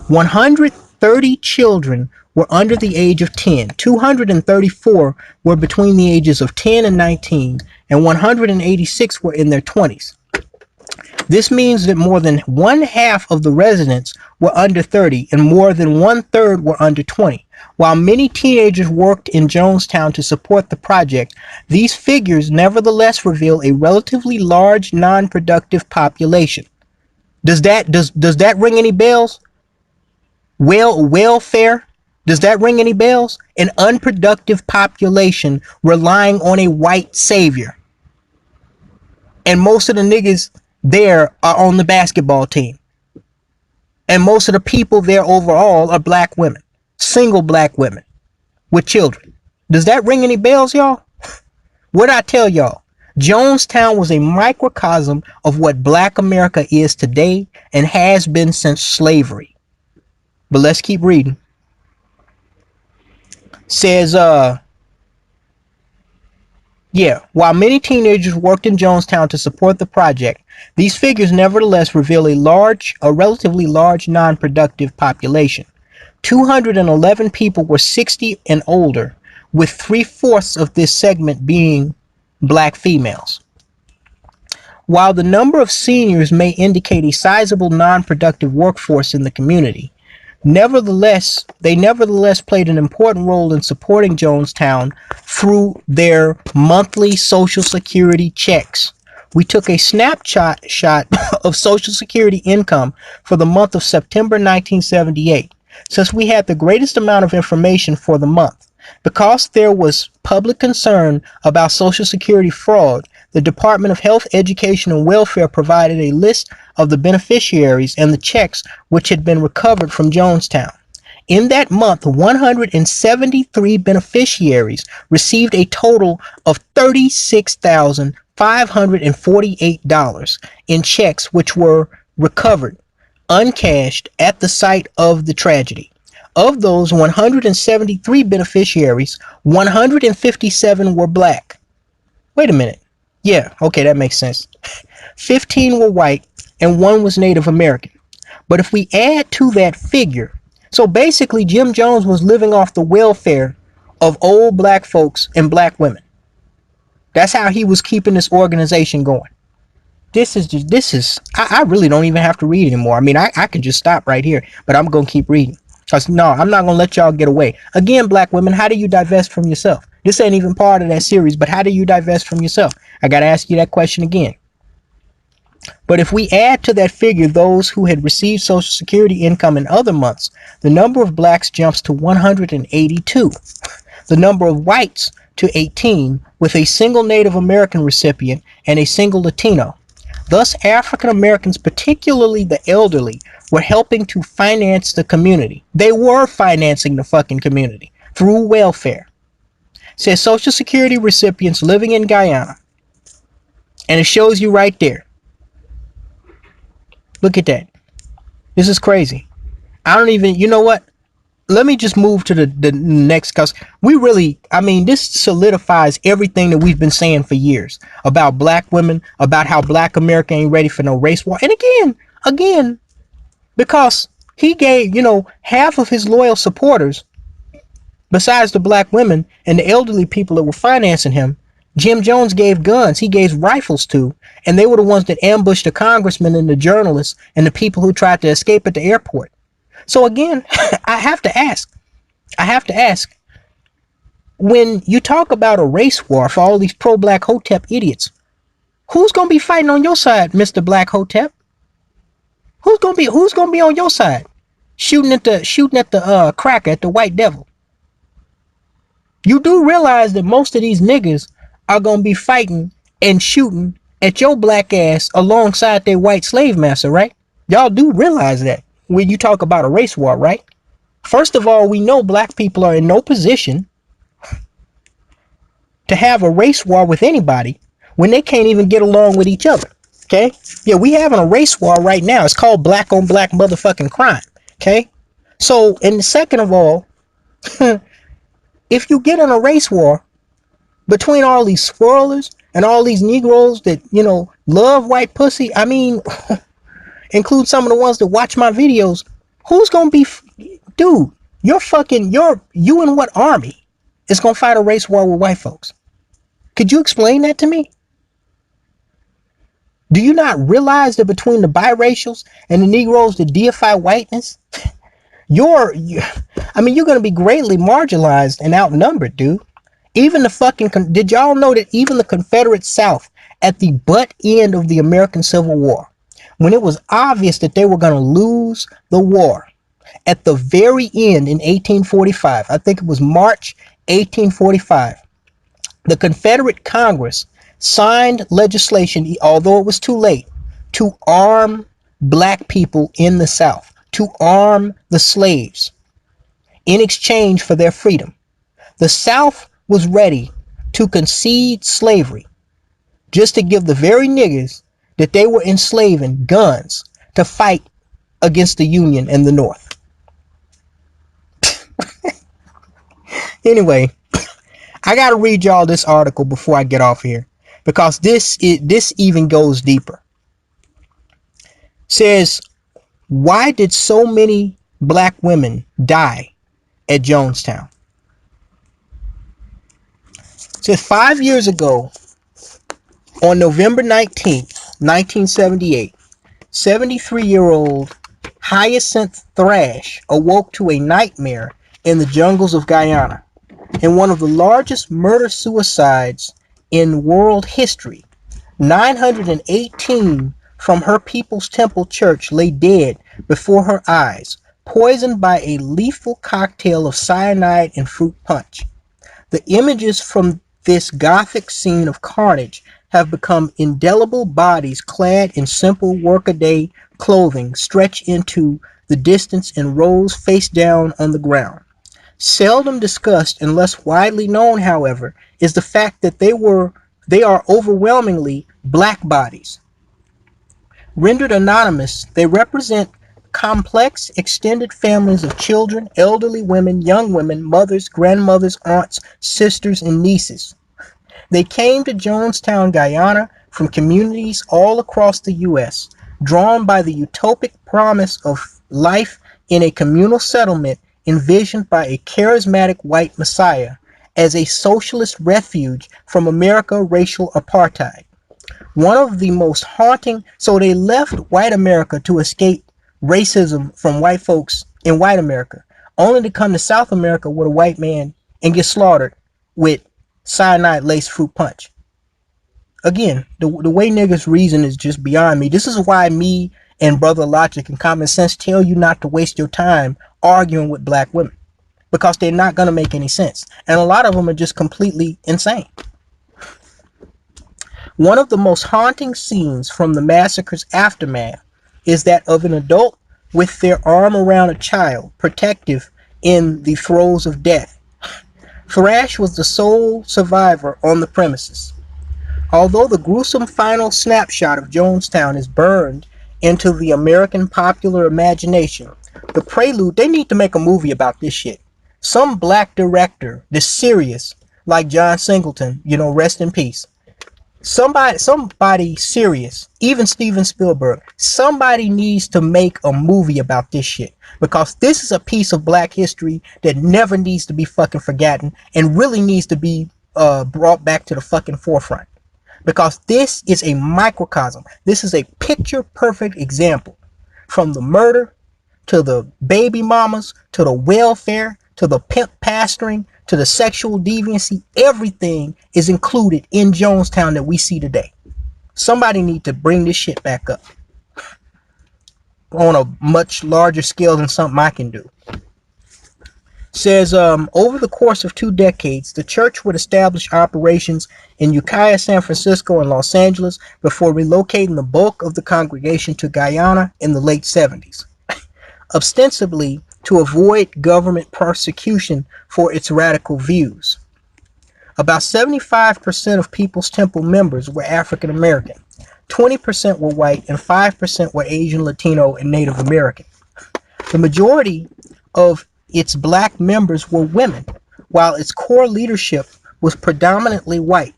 130 children were under the age of 10, 234 were between the ages of 10 and 19, and 186 were in their 20s. This means that more than 1/2 of the residents were under 30 and more than 1/3 were under 20. While many teenagers worked in Jonestown to support the project, these figures nevertheless reveal a relatively large non-productive population. Does that ring any bells? Welfare? Does that ring any bells? An unproductive population relying on a white savior. And most of the niggas there are on the basketball team. And most of the people there overall are black women. Single black women with children. Does that ring any bells, y'all? What'd I tell y'all? Jonestown was a microcosm of what black America is today and has been since slavery. But let's keep reading. Says, Yeah, while many teenagers worked in Jonestown to support the project, these figures nevertheless reveal a relatively large non-productive population. 211 people were 60 and older, with 3/4 of this segment being black females. While the number of seniors may indicate a sizable non-productive workforce in the community, they nevertheless played an important role in supporting Jonestown through their monthly Social Security checks. We took a snapshot of Social Security income for the month of September 1978, since we had the greatest amount of information for the month. Because there was public concern about Social Security fraud, the Department of Health, Education, and Welfare provided a list of the beneficiaries and the checks which had been recovered from Jonestown. In that month, 173 beneficiaries received a total of $36,548 in checks which were recovered, uncashed at the site of the tragedy. Of those 173 beneficiaries, 157 were black. Wait a minute. Yeah, okay, that makes sense. 15 were white and 1 was Native American. But if we add to that figure, so basically Jim Jones was living off the welfare of old black folks and black women. That's how he was keeping this organization going. I really don't even have to read anymore. I mean, I can just stop right here, but I'm going to keep reading. Because no, I'm not going to let y'all get away. Again, black women, how do you divest from yourself? This ain't even part of that series, but how do you divest from yourself? I got to ask you that question again. But if we add to that figure those who had received Social Security income in other months, the number of blacks jumps to 182. The number of whites to 18, with a single Native American recipient and a single Latino. Thus, African Americans, particularly the elderly, were helping to finance the community. They were financing the fucking community through welfare. It says Social Security recipients living in Guyana. And it shows you right there. Look at that. This is crazy. I don't even, you know what? Let me just move to the next, because we really, I mean, this solidifies everything that we've been saying for years about black women, about how black America ain't ready for no race war. And again, because he gave, half of his loyal supporters, besides the black women and the elderly people that were financing him, Jim Jones gave guns. He gave rifles to, and they were the ones that ambushed the congressmen and the journalists and the people who tried to escape at the airport. So again, I have to ask, when you talk about a race war for all these pro-black Hotep idiots, who's going to be fighting on your side, Mr. Black Hotep? Who's going to be on your side? Shooting at the cracker, at the white devil. You do realize that most of these niggas are going to be fighting and shooting at your black ass alongside their white slave master, right? Y'all do realize that when you talk about a race war, right? First of all, we know black people are in no position to have a race war with anybody when they can't even get along with each other. Okay? Yeah, we having a race war right now. It's called black on black motherfucking crime. Okay? So, and second of all, if you get in a race war between all these swirlers and all these Negroes that, love white pussy, I mean, include some of the ones that watch my videos, who's gonna be, dude, you in what army is gonna fight a race war with white folks? Could you explain that to me? Do you not realize that between the biracials and the Negroes that deify whiteness, you're gonna be greatly marginalized and outnumbered, dude. Even did y'all know that even the Confederate South at the butt end of the American Civil War, when it was obvious that they were going to lose the war, at the very end in 1845, I think it was March 1845, the Confederate Congress signed legislation, although it was too late, to arm black people in the South, to arm the slaves in exchange for their freedom. The South was ready to concede slavery just to give the very niggas that they were enslaving guns to fight against the Union and the North. Anyway, I gotta read y'all this article before I get off here, because this even goes deeper. Says, why did so many black women die at Jonestown? Says 5 years ago, on November 19th, 1978, 73-year-old Hyacinth Thrash awoke to a nightmare in the jungles of Guyana. In one of the largest murder-suicides in world history, 918 from her People's Temple Church lay dead before her eyes, poisoned by a lethal cocktail of cyanide and fruit punch. The images from this gothic scene of carnage have become indelible bodies clad in simple workaday clothing stretched into the distance in rows face down on the ground. Seldom discussed and less widely known, however, is the fact that they are overwhelmingly black bodies. Rendered anonymous, they represent complex, extended families of children, elderly women, young women, mothers, grandmothers, aunts, sisters, and nieces. They came to Jonestown, Guyana, from communities all across the U.S., drawn by the utopic promise of life in a communal settlement envisioned by a charismatic white messiah as a socialist refuge from American racial apartheid. One of the most haunting, so they left white America to escape racism from white folks in white America, only to come to South America with a white man and get slaughtered with cyanide laced fruit punch. Again, the way niggas reason is just beyond me. This is why me and Brother Logic and Common Sense tell you not to waste your time arguing with black women, because they're not going to make any sense. And a lot of them are just completely insane. One of the most haunting scenes from the massacre's aftermath is that of an adult with their arm around a child, protective in the throes of death. Thrash was the sole survivor on the premises. Although the gruesome final snapshot of Jonestown is burned into the American popular imagination, the prelude, they need to make a movie about this shit. Some black director that's serious, like John Singleton, rest in peace. Somebody serious, even Steven Spielberg, somebody needs to make a movie about this shit, because this is a piece of black history that never needs to be fucking forgotten and really needs to be brought back to the fucking forefront, because this is a microcosm. This is a picture perfect example, from the murder to the baby mamas to the welfare to the pimp pastoring to the sexual deviancy. Everything is included in Jonestown that we see today. Somebody need to bring this shit back up on a much larger scale than something I can do. Says, over the course of 2 decades, the church would establish operations in Ukiah, San Francisco, and Los Angeles before relocating the bulk of the congregation to Guyana in the late 70s. Ostensibly to avoid government persecution for its radical views. About 75% of People's Temple members were African American, 20% were white, and 5% were Asian, Latino, and Native American. The majority of its black members were women, while its core leadership was predominantly white.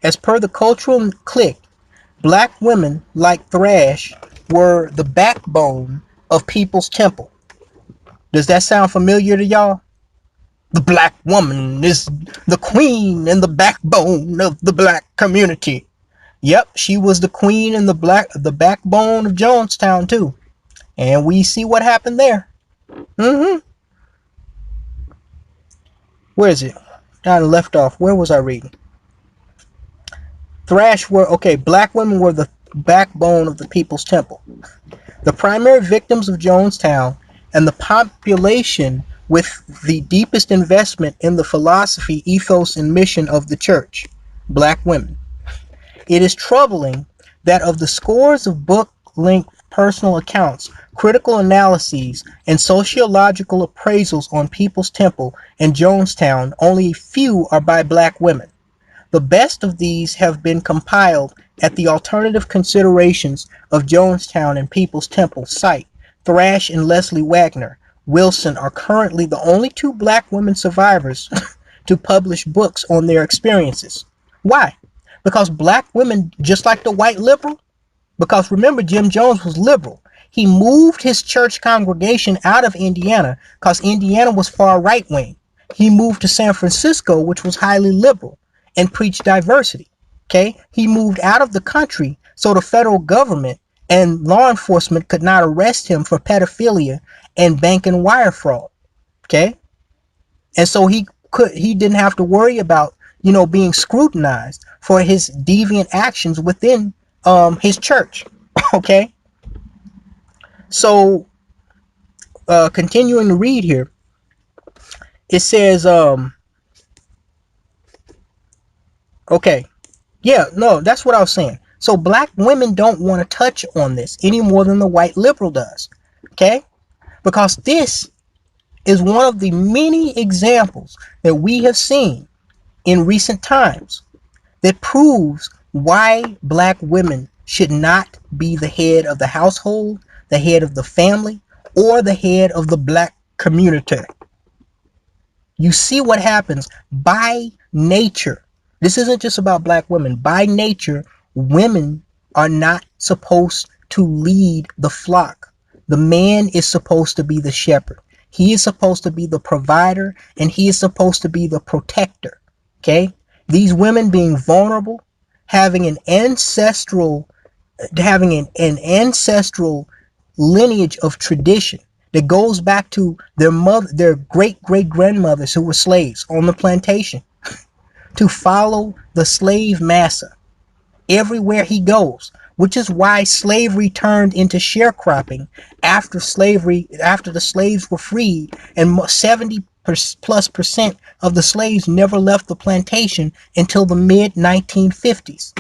As per the cultural clique, black women, like Thrash, were the backbone of People's Temple. Does that sound familiar to y'all? The black woman is the queen and the backbone of the black community. Yep, she was the queen and the backbone of Jonestown too. And we see what happened there. Where is it? I left off. Where was I reading? Black women were the backbone of the People's Temple. The primary victims of Jonestown and the population with the deepest investment in the philosophy, ethos, and mission of the church, black women. It is troubling that of the scores of book-length personal accounts, critical analyses, and sociological appraisals on People's Temple and Jonestown, only a few are by black women. The best of these have been compiled at the Alternative Considerations of Jonestown and People's Temple site. Thrash and Leslie Wagner Wilson are currently the only 2 black women survivors to publish books on their experiences. Why? Because black women, just like the white liberal, because remember, Jim Jones was liberal. He moved his church congregation out of Indiana because Indiana was far right wing. He moved to San Francisco, which was highly liberal, and preached diversity. Okay? He moved out of the country so the federal government and law enforcement could not arrest him for pedophilia and bank and wire fraud. Okay? And so he didn't have to worry about, being scrutinized for his deviant actions within his church. Okay? So continuing to read here, it says okay. Yeah, no, that's what I was saying. So black women don't want to touch on this any more than the white liberal does. Okay? Because this is one of the many examples that we have seen in recent times that proves why black women should not be the head of the household, the head of the family, or the head of the black community. You see what happens by nature. This isn't just about black women. By nature, women are not supposed to lead the flock. The man is supposed to be the shepherd. He is supposed to be the provider, and he is supposed to be the protector. Okay? These women being vulnerable, having an ancestral lineage of tradition that goes back to their great grandmothers who were slaves on the plantation, to follow the slave master everywhere he goes, which is why slavery turned into sharecropping after the slaves were freed, and 70+% of the slaves never left the plantation until the mid 1950s.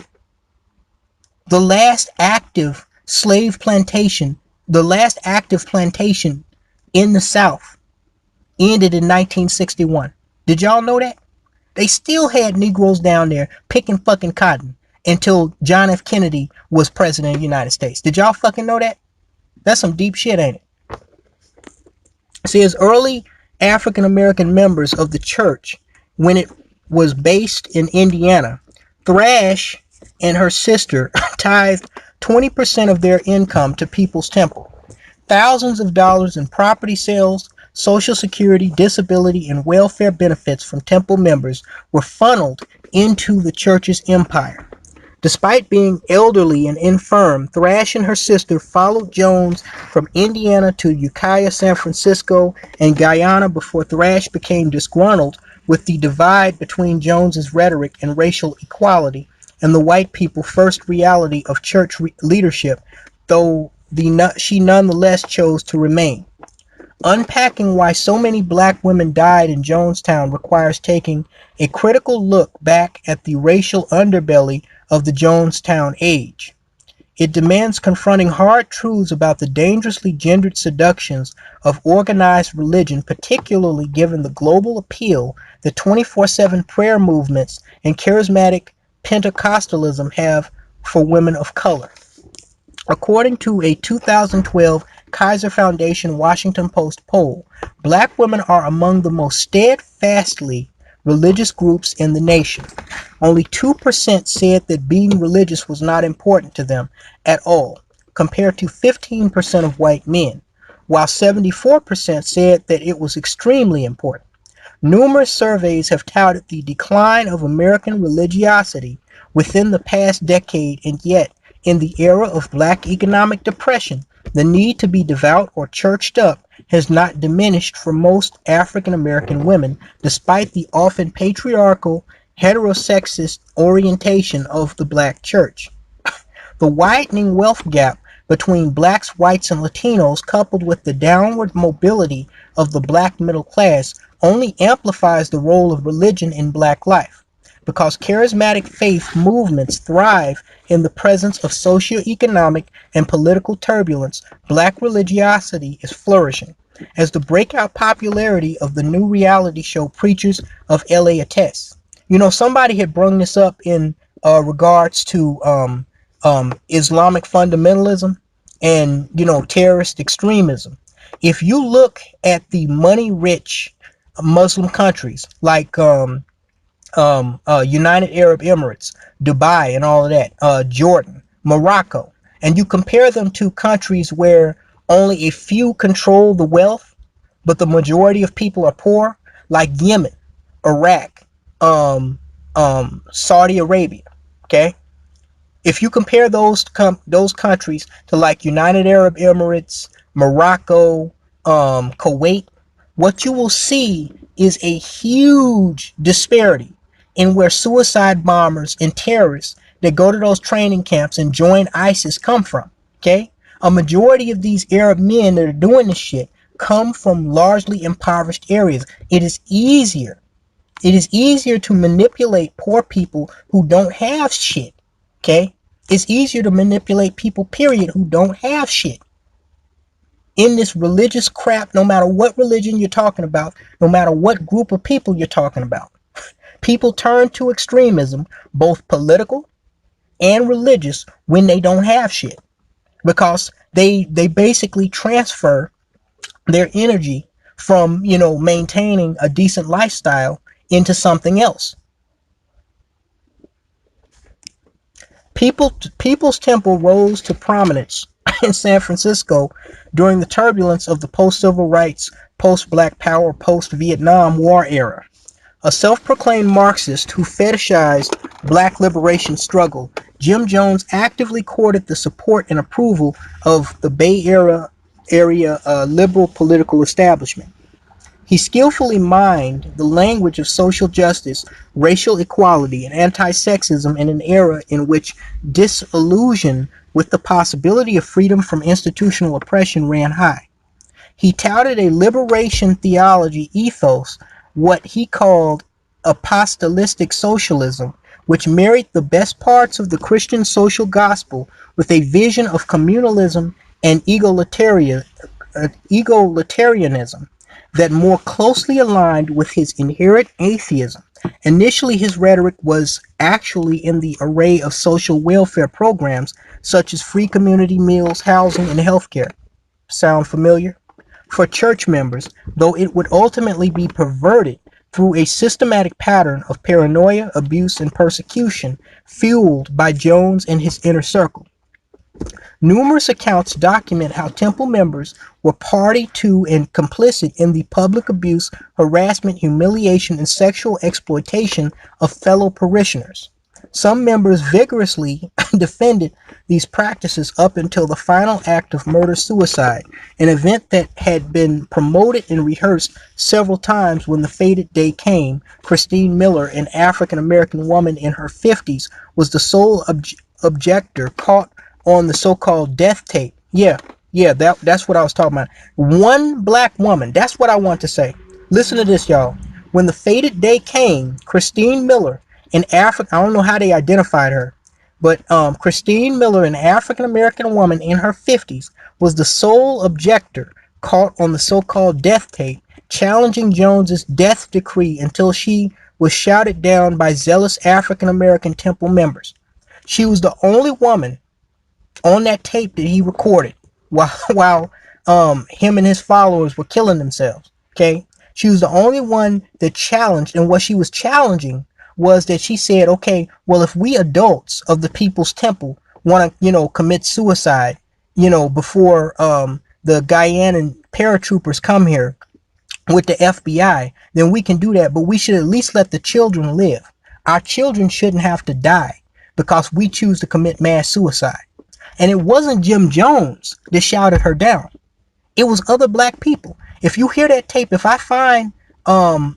The last active plantation in the South ended in 1961. Did y'all know that? They still had Negroes down there picking fucking cotton until John F. Kennedy was president of the United States. Did y'all fucking know that? That's some deep shit, ain't it? See, as early African American members of the church, when it was based in Indiana, Thrash and her sister tithed 20% of their income to People's Temple. Thousands of dollars in property sales, Social Security, disability, and welfare benefits from temple members were funneled into the church's empire. Despite being elderly and infirm, Thrash and her sister followed Jones from Indiana to Ukiah, San Francisco, and Guyana before Thrash became disgruntled with the divide between Jones's rhetoric and racial equality and the white people's first reality of church leadership, though she nonetheless chose to remain. Unpacking why so many black women died in Jonestown requires taking a critical look back at the racial underbelly of the Jonestown age. It demands confronting hard truths about the dangerously gendered seductions of organized religion, particularly given the global appeal that 24/7 prayer movements and charismatic Pentecostalism have for women of color. According to a 2012 Kaiser Foundation Washington Post poll, black women are among the most steadfastly religious groups in the nation. Only 2% said that being religious was not important to them at all, compared to 15% of white men, while 74% said that it was extremely important. Numerous surveys have touted the decline of American religiosity within the past decade, and yet, in the era of black economic depression, the need to be devout or churched up has not diminished for most African American women, despite the often patriarchal, heterosexist orientation of the black church. The widening wealth gap between blacks, whites, and Latinos, coupled with the downward mobility of the black middle class, only amplifies the role of religion in black life. Because charismatic faith movements thrive in the presence of socioeconomic and political turbulence, black religiosity is flourishing, as the breakout popularity of the new reality show Preachers of LA attests. You know, somebody had brought this up in regards to Islamic fundamentalism and, terrorist extremism. If you look at the money-rich Muslim countries like United Arab Emirates, Dubai, and all of that, Jordan, Morocco, and you compare them to countries where only a few control the wealth, but the majority of people are poor, like Yemen, Iraq, Saudi Arabia. Okay, if you compare those countries to like United Arab Emirates, Morocco, Kuwait, what you will see is a huge disparity in where suicide bombers and terrorists that go to those training camps and join ISIS come from. Okay, a majority of these Arab men that are doing this shit come from largely impoverished areas. It is easier to manipulate poor people who don't have shit. Okay? It's easier to manipulate people, period, who don't have shit. In this religious crap, no matter what religion you're talking about, no matter what group of people you're talking about, people turn to extremism, both political and religious, when they don't have shit. Because they basically transfer their energy from, maintaining a decent lifestyle into something else. People's Temple rose to prominence in San Francisco during the turbulence of the post-civil rights, post-Black Power, post-Vietnam War era. A self-proclaimed Marxist who fetishized Black liberation struggle, Jim Jones actively courted the support and approval of the Bay Area liberal political establishment. He skillfully mined the language of social justice, racial equality, and anti-sexism in an era in which disillusion with the possibility of freedom from institutional oppression ran high. He touted a liberation theology ethos, what he called apostolistic socialism, which married the best parts of the Christian social gospel with a vision of communalism and egalitarianism that more closely aligned with his inherent atheism. Initially, his rhetoric was actually in the array of social welfare programs such as free community meals, housing, and healthcare. Sound familiar? For church members, though it would ultimately be perverted through a systematic pattern of paranoia, abuse, and persecution fueled by Jones and his inner circle. Numerous accounts document how temple members were party to and complicit in the public abuse, harassment, humiliation, and sexual exploitation of fellow parishioners. Some members vigorously defended these practices up until the final act of murder-suicide, an event that had been promoted and rehearsed several times. When the fated day came, Christine Miller, an African-American woman in her 50s, was the sole objector caught on the so-called death tape. That's what I was talking about. One black woman. That's what I want to say. Listen to this, y'all. When the fated day came, Christine Miller, an I don't know how they identified her, but Christine Miller, an African-American woman in her 50s, was the sole objector caught on the so-called death tape, challenging Jones's death decree until she was shouted down by zealous African-American temple members. She was the only woman on that tape that he recorded while him and his followers were killing themselves. Okay, she was the only one that challenged, and what she was challenging was that she said, okay, well, if we adults of the People's Temple want to, commit suicide, before the Guyanan paratroopers come here with the FBI, then we can do that, but we should at least let the children live. Our children shouldn't have to die because we choose to commit mass suicide. And it wasn't Jim Jones that shouted her down. It was other black people. If you hear that tape, if I find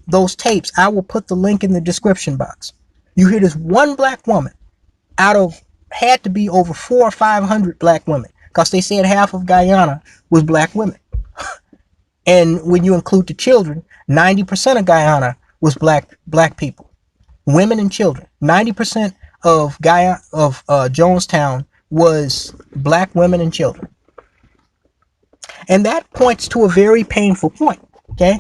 those tapes, I will put the link in the description box. You hear this one black woman out of, had to be over 400 or 500 black women, because they said half of Guyana was black women. And when you include the children, 90% of Guyana was black people, women and children. 90% of Jonestown was black women and children. And that points to a very painful point. Okay,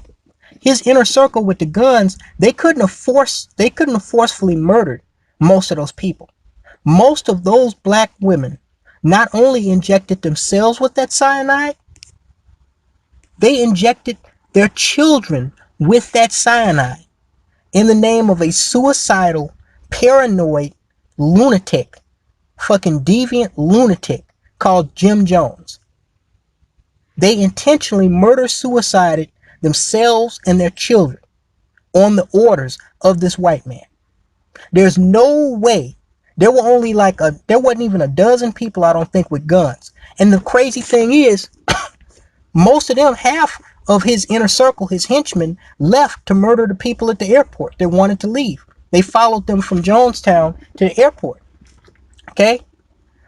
his inner circle with the guns, they couldn't have forcefully murdered most of those people. Most of those black women not only injected themselves with that cyanide, they injected their children with that cyanide in the name of a suicidal, paranoid lunatic, fucking deviant lunatic called Jim Jones. They intentionally suicided themselves and their children on the orders of this white man. There's no way. There wasn't even a dozen people, I don't think, with guns. And the crazy thing is, most of them, half of his inner circle, his henchmen, left to murder the people at the airport. They wanted to leave. They followed them from Jonestown to the airport. Okay?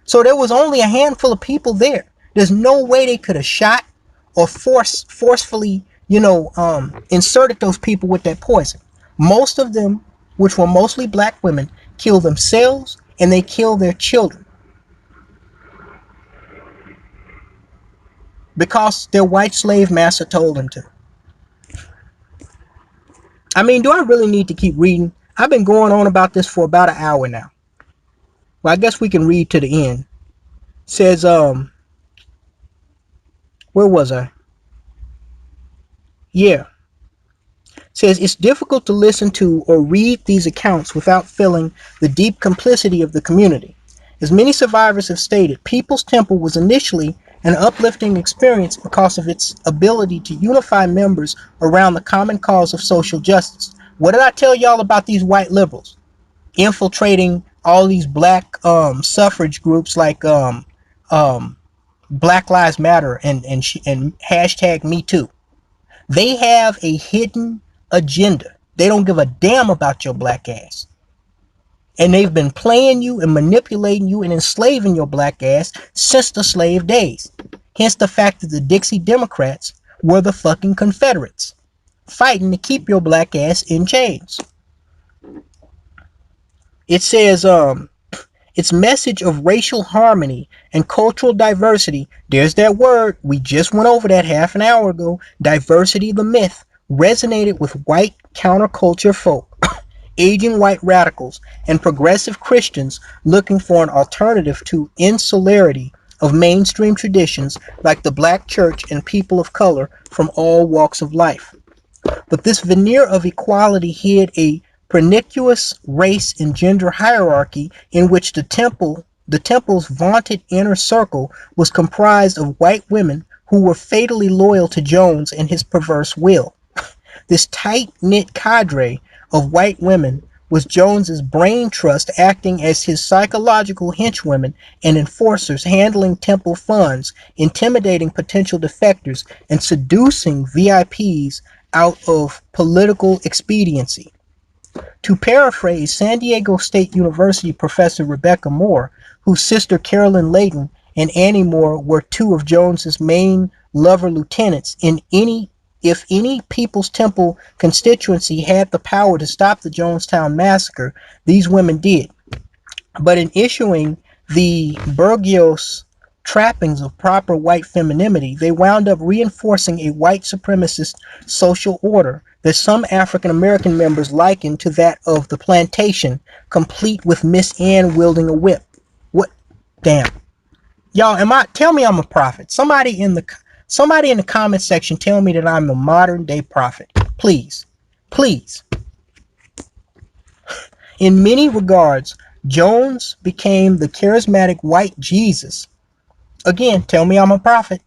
So there was only a handful of people there. There's no way they could have shot or forcefully, inserted those people with that poison. Most of them, which were mostly black women, killed themselves and they killed their children because their white slave master told them to. I mean, do I really need to keep reading? I've been going on about this for about an hour now. Well, I guess we can read to the end. It says, where was I? Yeah. Says it's difficult to listen to or read these accounts without feeling the deep complicity of the community. As many survivors have stated, People's Temple was initially an uplifting experience because of its ability to unify members around the common cause of social justice. What did I tell y'all about these white liberals infiltrating all these black suffrage groups like Black Lives Matter and hashtag Me Too? They have a hidden agenda. They don't give a damn about your black ass. And they've been playing you and manipulating you and enslaving your black ass since the slave days. Hence the fact that the Dixie Democrats were the fucking Confederates, fighting to keep your black ass in chains. It says, its message of racial harmony and cultural diversity, there's that word, we just went over that half an hour ago, diversity the myth, resonated with white counterculture folk, aging white radicals, and progressive Christians looking for an alternative to insularity of mainstream traditions like the black church and people of color from all walks of life. But this veneer of equality hid a pernicious race and gender hierarchy in which the temple's vaunted inner circle was comprised of white women who were fatally loyal to Jones and his perverse will. This tight-knit cadre of white women was Jones's brain trust, acting as his psychological henchwomen and enforcers, handling temple funds, intimidating potential defectors, and seducing VIPs out of political expediency. To paraphrase San Diego State University professor Rebecca Moore, whose sister Carolyn Layton and Annie Moore were two of Jones's main lover lieutenants, if any People's Temple constituency had the power to stop the Jonestown massacre, these women did. But in issuing the burgos trappings of proper white femininity, they wound up reinforcing a white supremacist social order that some African American members likened to that of the plantation, complete with Miss Ann wielding a whip. What? Damn. Y'all, tell me I'm a prophet. Somebody in the comment section tell me that I'm a modern day prophet. Please. Please. In many regards, Jones became the charismatic white Jesus. Again, tell me I'm a prophet.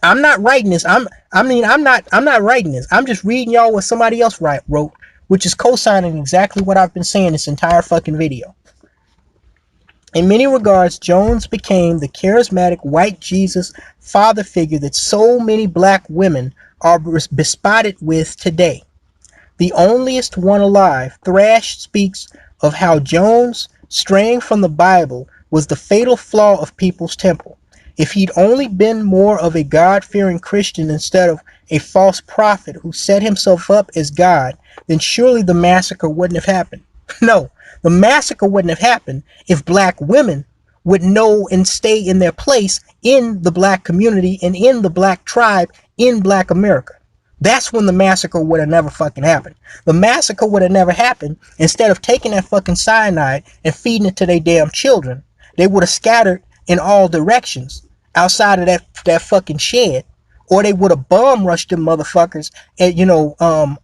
I'm not writing this. I'm not writing this. I'm just reading y'all what somebody else wrote, which is co-signing exactly what I've been saying this entire fucking video. In many regards, Jones became the charismatic white Jesus father figure that so many black women are bespotted with today. The onlyest one alive, Thrash speaks of how Jones, straying from the Bible, was the fatal flaw of People's Temple. If he'd only been more of a God-fearing Christian instead of a false prophet who set himself up as God, then surely the massacre wouldn't have happened. No, the massacre wouldn't have happened if black women would know and stay in their place in the black community and in the black tribe in Black America. That's when the massacre would have never fucking happened. The massacre would have never happened. Instead of taking that fucking cyanide and feeding it to their damn children, they would have scattered in all directions outside of that fucking shed, Or they would have bomb rushed them motherfuckers and,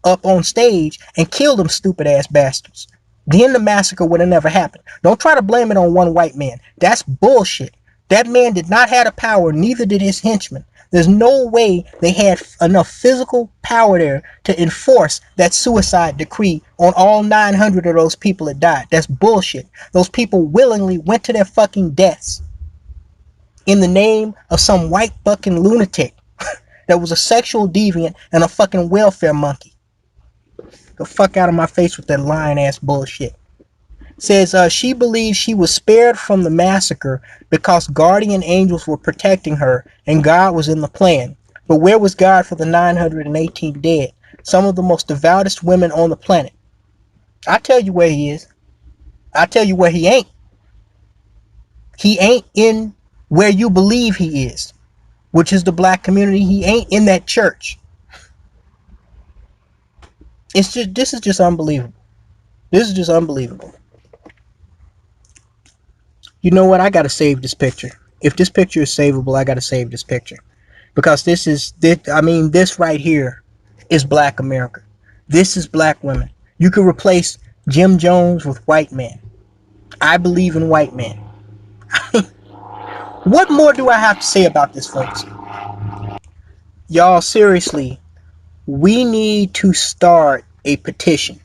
up on stage and killed them stupid ass bastards. Then the massacre would have never happened. Don't try to blame it on one white man. That's bullshit. That man did not have the power, neither did his henchmen. There's no way they had enough physical power there to enforce that suicide decree on all 900 of those people that died. That's bullshit. Those people willingly went to their fucking deaths in the name of some white fucking lunatic that was a sexual deviant and a fucking welfare monkey. The fuck out of my face with that lying ass bullshit. Says she believes she was spared from the massacre because guardian angels were protecting her and God was in the plan. But where was God for the 918 dead? Some of the most devoutest women on the planet. I tell you where he is. I tell you where he ain't. He ain't in where you believe he is, which is the black community. He ain't in that church. This is just unbelievable. This is just unbelievable. You know what? I gotta save this picture. If this picture is savable, I gotta save this picture. Because this right here is black America. This is black women. You could replace Jim Jones with white men. I believe in white men. What more do I have to say about this, folks? Y'all, seriously, we need to start a petition.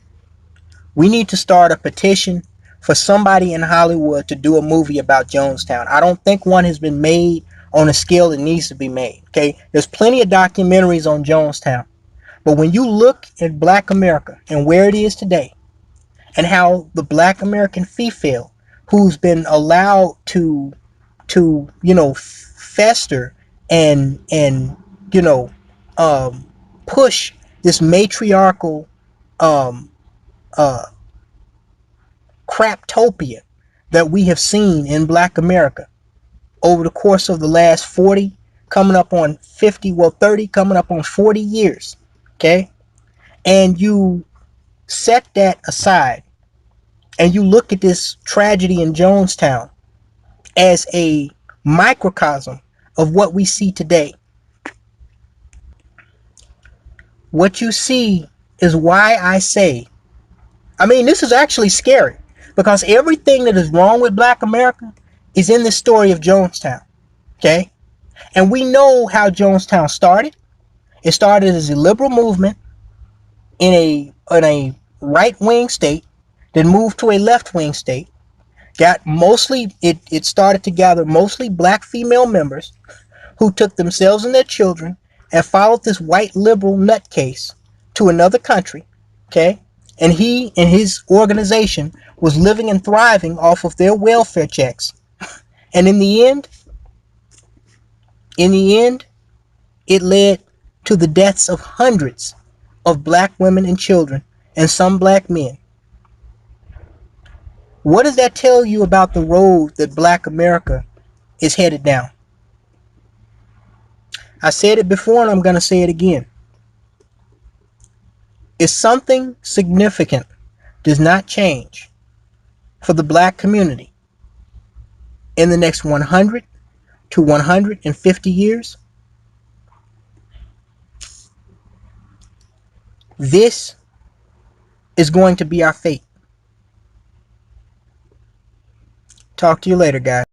We need to start a petition for somebody in Hollywood to do a movie about Jonestown. I don't think one has been made on a scale that needs to be made. Okay, there's plenty of documentaries on Jonestown, but when you look at black America and where it is today, and how the black American female who's been allowed to fester and push this matriarchal craptopia that we have seen in black America over the course of the last 40, coming up on 50, 30, coming up on 40 years. Okay? And you set that aside and you look at this tragedy in Jonestown as a microcosm of what we see today. What you see is why I say, this is actually scary, because everything that is wrong with black America is in the story of Jonestown. Okay? And we know how Jonestown started. It started as a liberal movement in a right-wing state, then moved to a left-wing state. It started to gather mostly black female members who took themselves and their children and followed this white liberal nutcase to another country. Okay? And he and his organization was living and thriving off of their welfare checks. And in the end, it led to the deaths of hundreds of black women and children and some black men. What does that tell you about the road that black America is headed down? I said it before and I'm going to say it again. If something significant does not change for the black community in the next 100 to 150 years, this is going to be our fate. Talk to you later, guys.